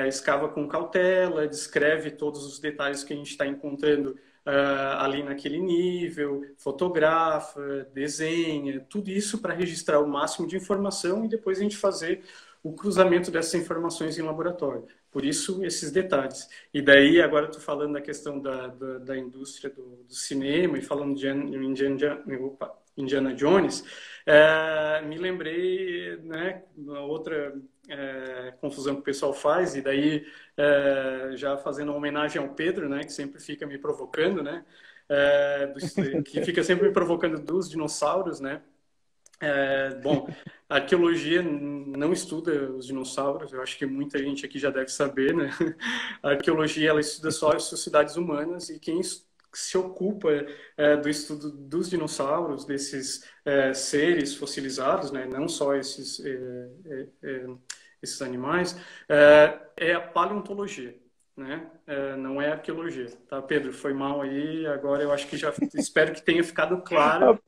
Escava com cautela, descreve todos os detalhes que a gente está encontrando ali naquele nível, fotografa, desenha, tudo isso para registrar o máximo de informação e depois a gente fazer o cruzamento dessas informações em laboratório. Por isso, esses detalhes. E daí, agora estou falando da questão da indústria do cinema e falando de Indiana Jones, me lembrei, né, uma outra confusão que o pessoal faz, e daí já fazendo uma homenagem ao Pedro, né, que sempre fica me provocando, né, que fica sempre me provocando dos dinossauros, né. Bom, a arqueologia não estuda os dinossauros, eu acho que muita gente aqui já deve saber, né? A arqueologia, ela estuda só as sociedades humanas, e quem se ocupa do estudo dos dinossauros, desses seres fossilizados, né? Não só esses animais, é a paleontologia. Né? Não é arqueologia, tá, Pedro? Foi mal aí, agora eu acho que já espero que tenha ficado claro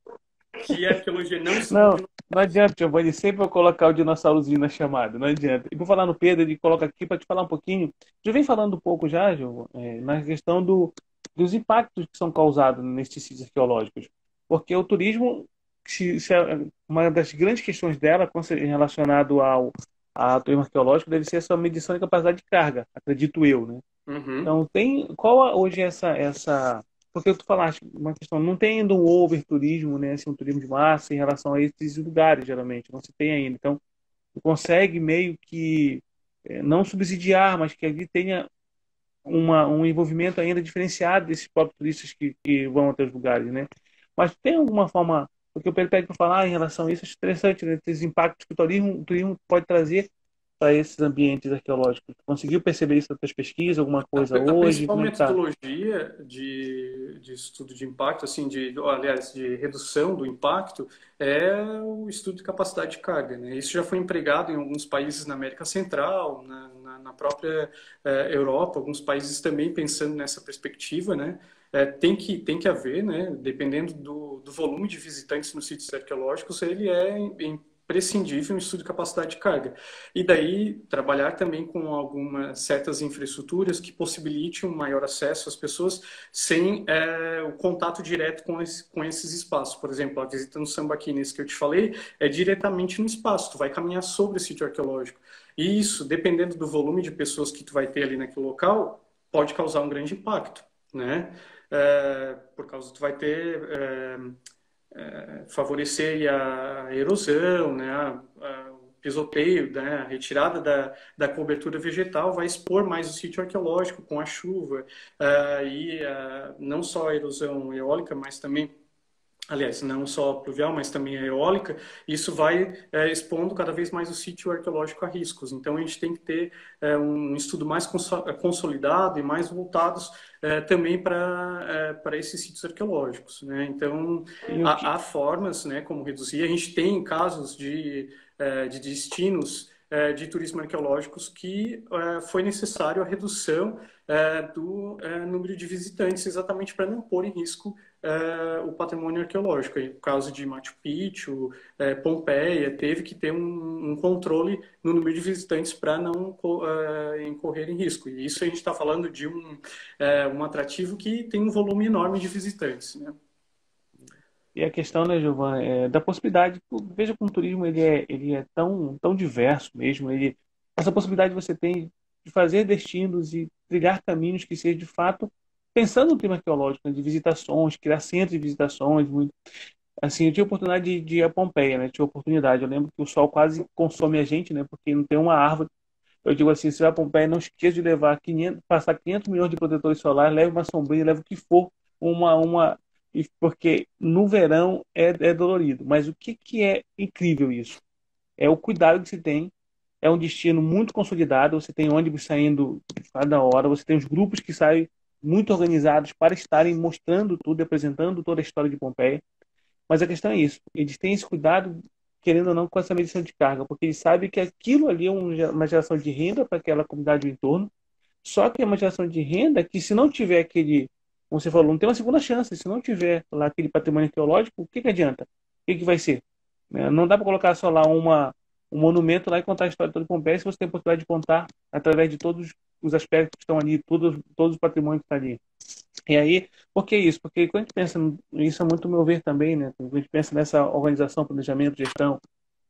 que a arqueologia não estuda Não, não adianta, Giovanni, sempre vou colocar o dinossaurozinho na chamada, não adianta. E por falar no Pedro, ele coloca aqui para te falar um pouquinho. Já vem falando um pouco já, Giovanni, na questão dos impactos que são causados nesses sítios arqueológicos. Porque o turismo, uma das grandes questões dela, relacionado ao turismo arqueológico, deve ser essa medição de capacidade de carga, acredito eu, né? Uhum. Então, hoje essa. Porque tu falaste, uma questão, não tem ainda um overturismo, né, assim, um turismo de massa em relação a esses lugares, geralmente, não se tem ainda. Então, tu consegue meio que não subsidiar, mas que ali tenha um envolvimento ainda diferenciado desses próprios turistas que vão até os lugares, né? Mas tem alguma forma, porque o Pedro pede para falar em relação a isso, acho interessante, né, esses impactos que o turismo pode trazer para esses ambientes arqueológicos. Tu conseguiu perceber isso nas tuas pesquisas, alguma coisa A hoje? principal Como é que tá? metodologia de estudo de impacto, assim, aliás, de redução do impacto, é o estudo de capacidade de carga, né? Isso já foi empregado em alguns países na América Central, na própria Europa, alguns países também pensando nessa perspectiva, né? Tem que haver, né? Dependendo do volume de visitantes nos sítios arqueológicos, ele é imprescindível um estudo de capacidade de carga. E daí trabalhar também com algumas certas infraestruturas que possibilitem um maior acesso às pessoas sem o contato direto com esses espaços. Por exemplo, a visita no Sambaqui, nesse que eu te falei, é diretamente no espaço, tu vai caminhar sobre o sítio arqueológico. E isso, dependendo do volume de pessoas que tu vai ter ali naquele local, pode causar um grande impacto, né? Por causa tu vai ter favorecer a erosão, né, o pisoteio, né, a retirada da cobertura vegetal vai expor mais o sítio arqueológico com a chuva, não só a erosão eólica, mas também, aliás, não só pluvial, mas também a eólica, isso vai expondo cada vez mais o sítio arqueológico a riscos. Então, a gente tem que ter um estudo mais consolidado e mais voltados também para esses sítios arqueológicos, né? Então, E o que, há formas, né, como reduzir. A gente tem casos de destinos de turismo arqueológicos que foi necessário a redução do número de visitantes, exatamente para não pôr em risco o patrimônio arqueológico. No caso de Machu Picchu, Pompeia, teve que ter um controle no número de visitantes para não incorrer em risco. E isso a gente está falando de um atrativo que tem um volume enorme de visitantes, né? e a questão, né, Giovanni, da possibilidade, veja como o turismo ele é tão diverso mesmo, essa possibilidade você tem de fazer destinos e trilhar caminhos que sejam de fato pensando no clima arqueológico, né, de visitações, criar centros de visitações, muito. Assim, eu tive a oportunidade de ir a Pompeia, né? Tive a oportunidade. Eu lembro que o sol quase consome a gente, né? Porque não tem uma árvore. Eu digo assim, se vai a Pompeia, não esqueça de levar 500, passar 500 milhões de protetores solares, leve uma sombrinha, leve o que for, porque no verão é dolorido. Mas o que é incrível isso? É o cuidado que se tem. É um destino muito consolidado. Você tem ônibus saindo cada hora. Você tem os grupos que saem muito organizados para estarem mostrando tudo, apresentando toda a história de Pompeia. Mas a questão é isso. Eles têm esse cuidado, querendo ou não, com essa medição de carga, porque eles sabem que aquilo ali é uma geração de renda para aquela comunidade do entorno. Só que é uma geração de renda que, se não tiver aquele, como você falou, não tem uma segunda chance. Se não tiver lá aquele patrimônio arqueológico, o que que adianta? O que que vai ser? Né? Não dá para colocar só lá um monumento lá e contar a história toda de Pompeia se você tem a oportunidade de contar através de todos os aspectos que estão ali, todos os patrimônios que estão ali. E aí, por que isso? Porque quando a gente pensa, isso é muito o meu ver também, né? Quando a gente pensa nessa organização, planejamento, gestão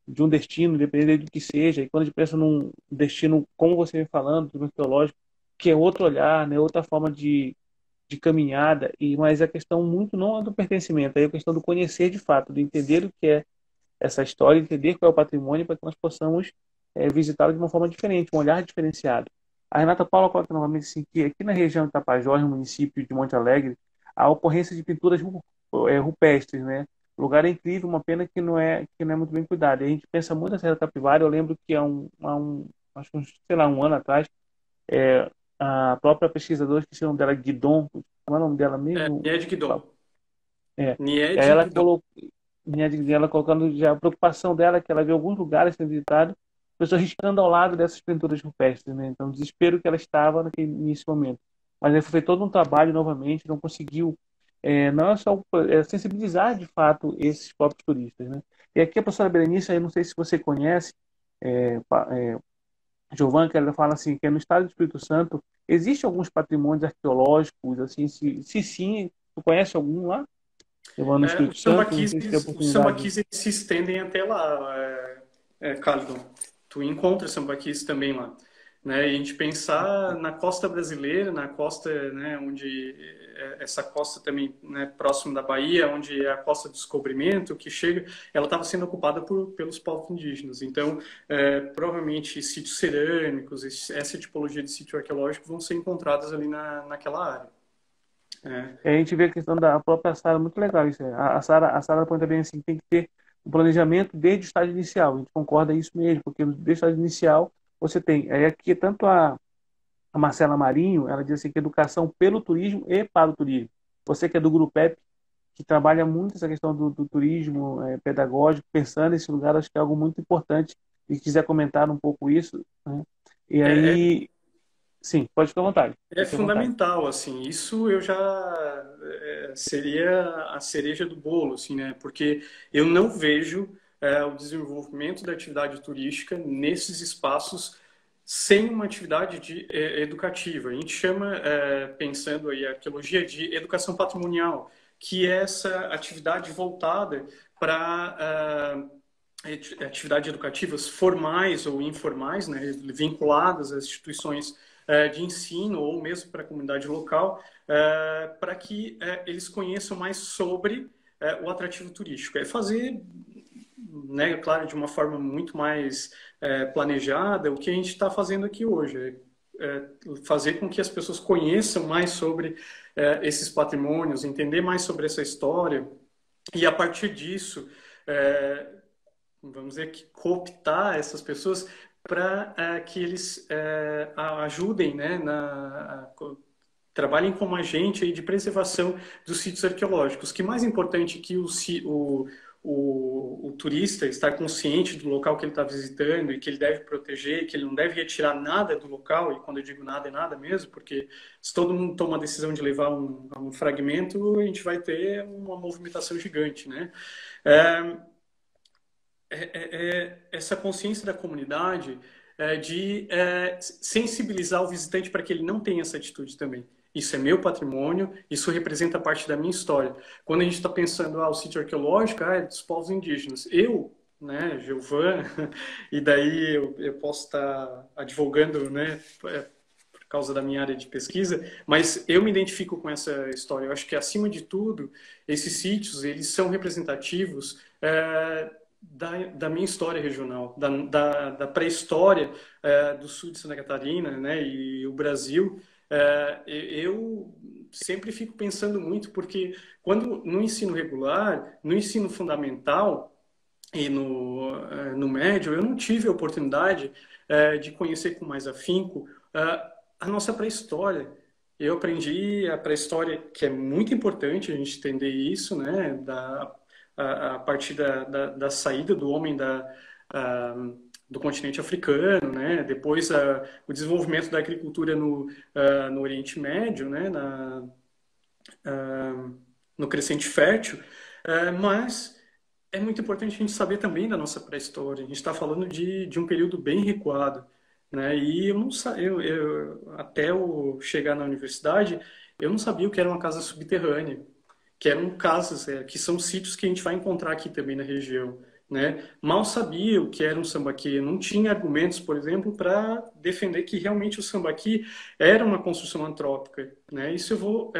de um destino, independente do que seja, e quando a gente pensa num destino, como você vem falando, do arqueológico, que é outro olhar, né? Outra forma de caminhada, mas a questão muito não é do pertencimento, é a questão do conhecer de fato, do entender o que é essa história, entender qual é o patrimônio para que nós possamos visitá-lo de uma forma diferente, um olhar diferenciado. A Renata Paula coloca novamente assim, que aqui na região de Tapajós, no município de Monte Alegre, a ocorrência de pinturas rupestres, né? O lugar é incrível, uma pena que não é muito bem cuidado. E a gente pensa muito na Serra da Capivara. Eu lembro que acho que sei lá, um ano atrás, a própria pesquisadora, que se o nome dela, Guidon, como é o nome dela mesmo? Nied Guidon. É. E aí Nied ela Guidon. colocou, ela colocando já a preocupação dela, que ela viu alguns lugares sendo visitados, pessoas riscando ao lado dessas pinturas rupestres, né? Então, o desespero que ela estava nesse momento. Mas aí foi todo um trabalho novamente, não conseguiu, não é só sensibilizar de fato esses próprios turistas, né? E aqui a professora Berenice, eu não sei se você conhece, Giovanni, que ela fala assim, que no estado do Espírito Santo existem alguns patrimônios arqueológicos, assim, se sim, tu conhece algum lá? Giovanni, no Espírito Santo, não sei se tem Os oportunidade. sambaquis eles se estendem até lá, Caldo. Tu encontra sambaquis também lá. Né? E a gente pensar na costa brasileira, na costa, né, onde essa costa também, né, próximo da Bahia, onde é a costa do descobrimento, que chega, ela estava sendo ocupada pelos povos indígenas. Então, provavelmente sítios cerâmicos, essa tipologia de sítio arqueológico vão ser encontradas ali naquela área. E a gente vê a questão da própria Sara, muito legal isso. A Sara põe também assim, tem que ter um planejamento desde o estágio inicial. A gente concorda isso mesmo, porque desde o estágio inicial você tem. Aí aqui, tanto a Marcela Marinho, ela diz assim que educação pelo turismo e para o turismo. Você que é do Grupo EP, que trabalha muito essa questão do turismo pedagógico, pensando nesse lugar, acho que é algo muito importante. E quiser comentar um pouco isso, né? E É, aí, sim, pode ficar à vontade. É Fique à vontade. fundamental, assim, isso eu já seria a cereja do bolo, assim, né? Porque eu não vejo o desenvolvimento da atividade turística nesses espaços sem uma atividade educativa. A gente chama, pensando aí, a arqueologia de educação patrimonial, que é essa atividade voltada para atividades educativas formais ou informais, né, vinculadas às instituições de ensino ou mesmo para a comunidade local, para que eles conheçam mais sobre o atrativo turístico. É fazer, né, claro, de uma forma muito mais planejada o que a gente está fazendo aqui hoje. Fazer com que as pessoas conheçam mais sobre esses patrimônios, entender mais sobre essa história e, a partir disso, vamos dizer que cooptar essas pessoas para que eles ajudem, né, trabalhem como agente aí de preservação dos sítios arqueológicos. Que mais importante que o turista estar consciente do local que ele está visitando e que ele deve proteger, que ele não deve retirar nada do local, e quando eu digo nada, é nada mesmo, porque se todo mundo toma a decisão de levar um fragmento, a gente vai ter uma movimentação gigante, né? Essa consciência da comunidade de sensibilizar o visitante para que ele não tenha essa atitude também. Isso é meu patrimônio, isso representa parte da minha história. Quando a gente está pensando, o sítio arqueológico é dos povos indígenas. Eu, né, Gilvan, e daí eu posso estar advogando, né, por causa da minha área de pesquisa, mas eu me identifico com essa história. Eu acho que, acima de tudo, esses sítios, eles são representativos da minha história regional, da pré-história do sul de Santa Catarina, né, e o Brasil. Eu sempre fico pensando muito, porque quando no ensino regular, no ensino fundamental e no médio, eu não tive a oportunidade de conhecer com mais afinco a nossa pré-história. Eu aprendi a pré-história, que é muito importante a gente entender isso, né, a partir da saída do homem a, do continente africano, né? Depois o desenvolvimento da agricultura no Oriente Médio, né? No Crescente Fértil, mas é muito importante a gente saber também da nossa pré-história. A gente está falando de um período bem recuado, né? E eu não até eu chegar na universidade, eu não sabia o que era uma casa subterrânea, que eram casas, que são sítios que a gente vai encontrar aqui também na região. né? Mal sabia o que era um sambaqui, não tinha argumentos, por exemplo, para defender que realmente o sambaqui era uma construção antrópica, né? Isso eu vou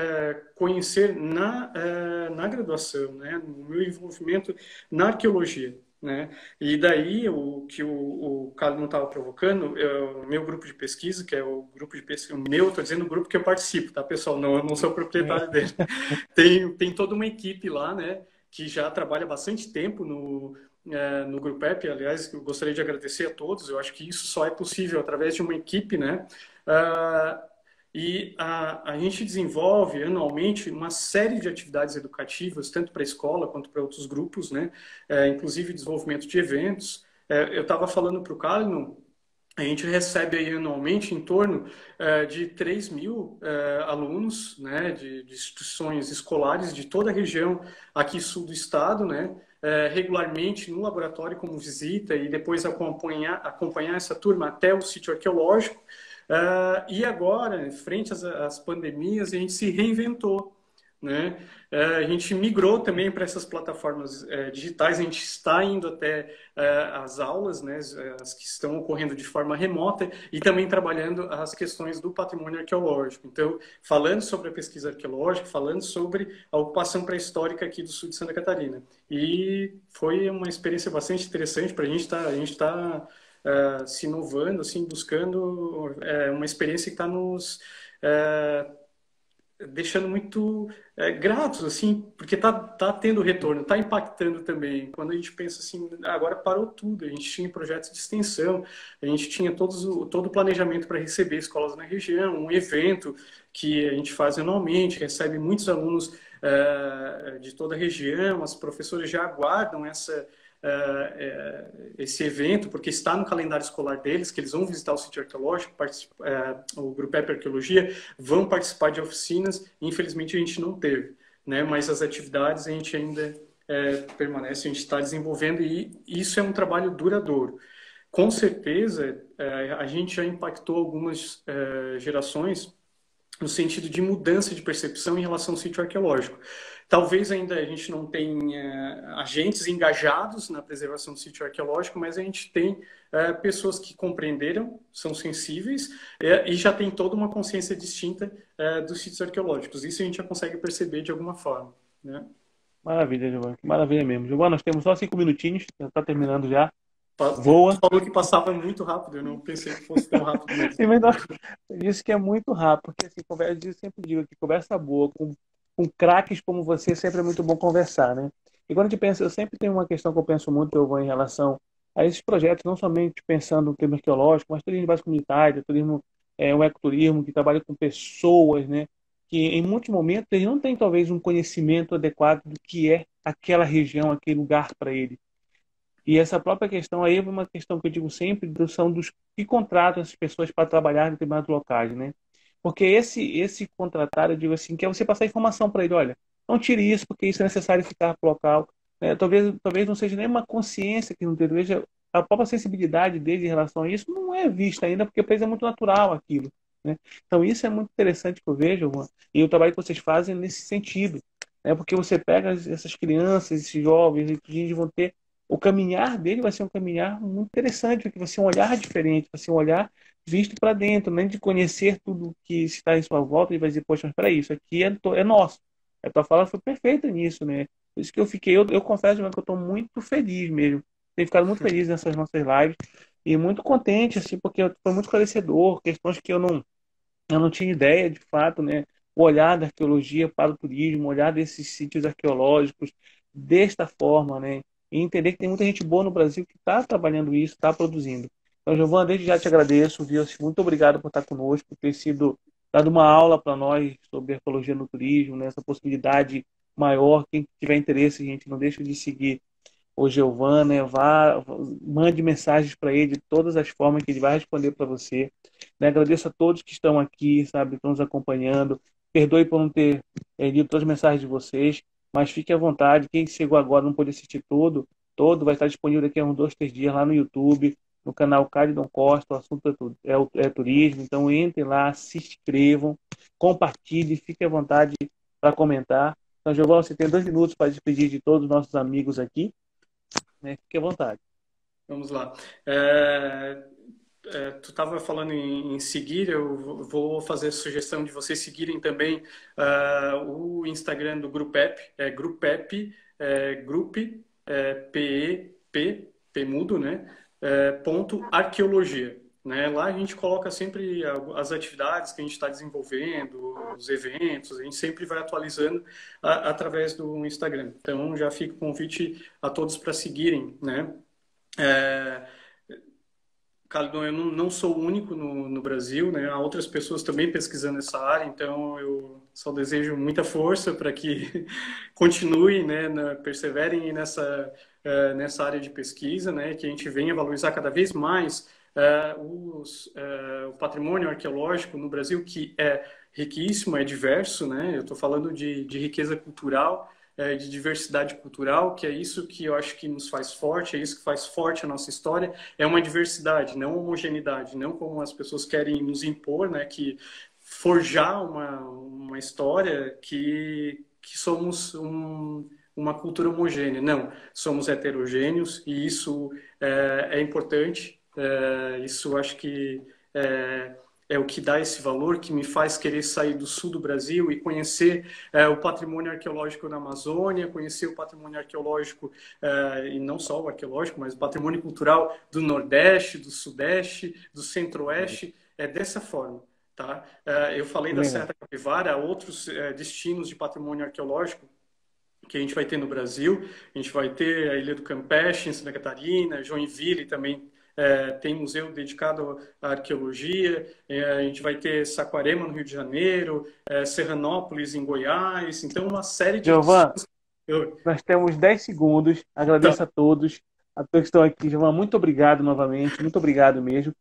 conhecer na graduação, né? No meu envolvimento na arqueologia. Né? E daí o que o Carlos não estava provocando, o meu grupo de pesquisa, que é o grupo de pesquisa, o meu, estou dizendo o grupo que eu participo, tá, pessoal? Não, eu não sou proprietário dele. Tem toda uma equipe lá, né, que já trabalha bastante tempo no Grupo App. Aliás, eu gostaria de agradecer a todos. Eu acho que isso só é possível através de uma equipe, né? Uh, a gente desenvolve anualmente uma série de atividades educativas, tanto para a escola quanto para outros grupos, né? Inclusive desenvolvimento de eventos. Eu estava falando para o Carlos, a gente recebe aí anualmente em torno de 3 mil alunos, né, de instituições escolares de toda a região aqui sul do estado, né, regularmente no laboratório como visita e depois acompanhar essa turma até o sítio arqueológico. E agora, frente às pandemias, a gente se reinventou. Né? A gente migrou também para essas plataformas digitais, a gente está indo até as aulas, né, as que estão ocorrendo de forma remota, e também trabalhando as questões do patrimônio arqueológico. Então, falando sobre a pesquisa arqueológica, falando sobre a ocupação pré-histórica aqui do sul de Santa Catarina. E foi uma experiência bastante interessante para a gente estar se inovando, assim, buscando uma experiência que está nos deixando muito gratos, assim, porque tá tendo retorno, tá impactando também. Quando a gente pensa assim, agora parou tudo, a gente tinha projetos de extensão, a gente tinha todo o planejamento para receber escolas na região, um evento que a gente faz anualmente, recebe muitos alunos de toda a região, as professoras já aguardam esse evento, porque está no calendário escolar deles, que eles vão visitar o sítio arqueológico, o Grupo App Arqueologia, vão participar de oficinas. Infelizmente a gente não teve, né? Mas as atividades a gente ainda permanece, a gente está desenvolvendo, e isso é um trabalho duradouro. Com certeza, a gente já impactou algumas gerações no sentido de mudança de percepção em relação ao sítio arqueológico. Talvez ainda a gente não tenha agentes engajados na preservação do sítio arqueológico, mas a gente tem pessoas que compreenderam, são sensíveis e já tem toda uma consciência distinta dos sítios arqueológicos. Isso a gente já consegue perceber de alguma forma, né? Maravilha, Giovana. Que maravilha mesmo. Giovana, nós temos só 5 minutinhos, já está terminando já. Voa. Falou que passava muito rápido, eu não pensei que fosse tão rápido mesmo. Isso que é muito rápido, porque assim, eu sempre digo que conversa boa, com craques como você, sempre é muito bom conversar, né? E quando a gente pensa, eu sempre tenho uma questão que eu penso muito, eu vou em relação a esses projetos, não somente pensando no tema arqueológico, mas turismo de base comunitária, turismo, o ecoturismo, que trabalha com pessoas, né? Que em muitos momentos eles não têm talvez um conhecimento adequado do que é aquela região, aquele lugar para ele. E essa própria questão aí é uma questão que eu digo sempre, são dos que contratam essas pessoas para trabalhar em determinados locais, né? Porque esse contratar, eu digo assim, que é você passar informação para ele, olha, não tire isso porque isso é necessário ficar para o local. Né? Talvez não seja nem uma consciência que não tem, veja, a própria sensibilidade dele em relação a isso não é vista ainda, porque para eles é muito natural aquilo. Né? Então isso é muito interessante que eu vejo, Juan, e o trabalho que vocês fazem nesse sentido. Né? Porque você pega essas crianças, esses jovens, eles vão ter o caminhar dele vai ser um caminhar muito interessante, porque vai ser um olhar diferente, vai ser um olhar visto para dentro, nem de conhecer tudo que está em sua volta e vai dizer, poxa, mas para isso aqui é nosso. A tua fala foi perfeita nisso, né? Por isso que eu confesso que eu estou muito feliz mesmo. Tenho ficado muito feliz nessas nossas lives e muito contente, assim, porque foi muito esclarecedor, questões que eu não tinha ideia, de fato, né? O olhar da arqueologia para o turismo, o olhar desses sítios arqueológicos desta forma, né? E entender que tem muita gente boa no Brasil que está trabalhando isso, está produzindo. Então, Giovana, desde já te agradeço, viu? Muito obrigado por estar conosco, por ter sido dado uma aula para nós sobre arqueologia no turismo, né? Essa possibilidade maior. Quem tiver interesse, gente, não deixe de seguir o Giovanna, né? Mande mensagens para ele de todas as formas que ele vai responder para você. Né? Agradeço a todos que estão aqui, sabe, estão nos acompanhando. Perdoe por não ter lido todas as mensagens de vocês, mas fique à vontade. Quem chegou agora não pôde assistir todo vai estar disponível daqui a uns 2, 3 dias lá no YouTube, no canal Caridon Costa. O assunto é turismo. Então entrem lá, se inscrevam, compartilhem, fiquem à vontade para comentar. Então, Giovanna, você tem 2 minutos para despedir de todos os nossos amigos aqui. né? Fique à vontade. Vamos lá. Tu estava falando em seguir, eu vou fazer a sugestão de vocês seguirem também o Instagram do Grupep, Grupep, Grup, P mudo, né? Ponto arqueologia. Né? Lá a gente coloca sempre as atividades que a gente está desenvolvendo, os eventos, a gente sempre vai atualizando através do Instagram. Então já fica o convite a todos para seguirem, né? É, Calidon, eu não sou o único no Brasil, né? Há outras pessoas também pesquisando essa área, então eu só desejo muita força para que continuem, né, perseverem nessa área de pesquisa, né? Que a gente venha valorizar cada vez mais o patrimônio arqueológico no Brasil, que é riquíssimo, é diverso, né? Eu estou falando de riqueza cultural, de diversidade cultural, que é isso que eu acho que nos faz forte, é isso que faz forte a nossa história, é uma diversidade, não homogeneidade, não como as pessoas querem nos impor, né, que forjar uma história que somos uma cultura homogênea. Não, somos heterogêneos e isso é importante, isso acho que é o que dá esse valor, que me faz querer sair do sul do Brasil e conhecer o patrimônio arqueológico na Amazônia, conhecer o patrimônio arqueológico, e não só o arqueológico, mas o patrimônio cultural do Nordeste, do Sudeste, do Centro-Oeste, é dessa forma. Tá? Eu falei Que da legal. Serra da Capivara, há outros destinos de patrimônio arqueológico que a gente vai ter no Brasil. A gente vai ter a Ilha do Campeche, em Santa Catarina, Joinville também tem museu dedicado à arqueologia. A gente vai ter Saquarema, no Rio de Janeiro, Serranópolis, em Goiás. Então, uma série de Giovan, destinos. nós temos 10 segundos. Tá. Agradeço a todos que estão aqui. Giovan, muito obrigado novamente. Muito obrigado mesmo.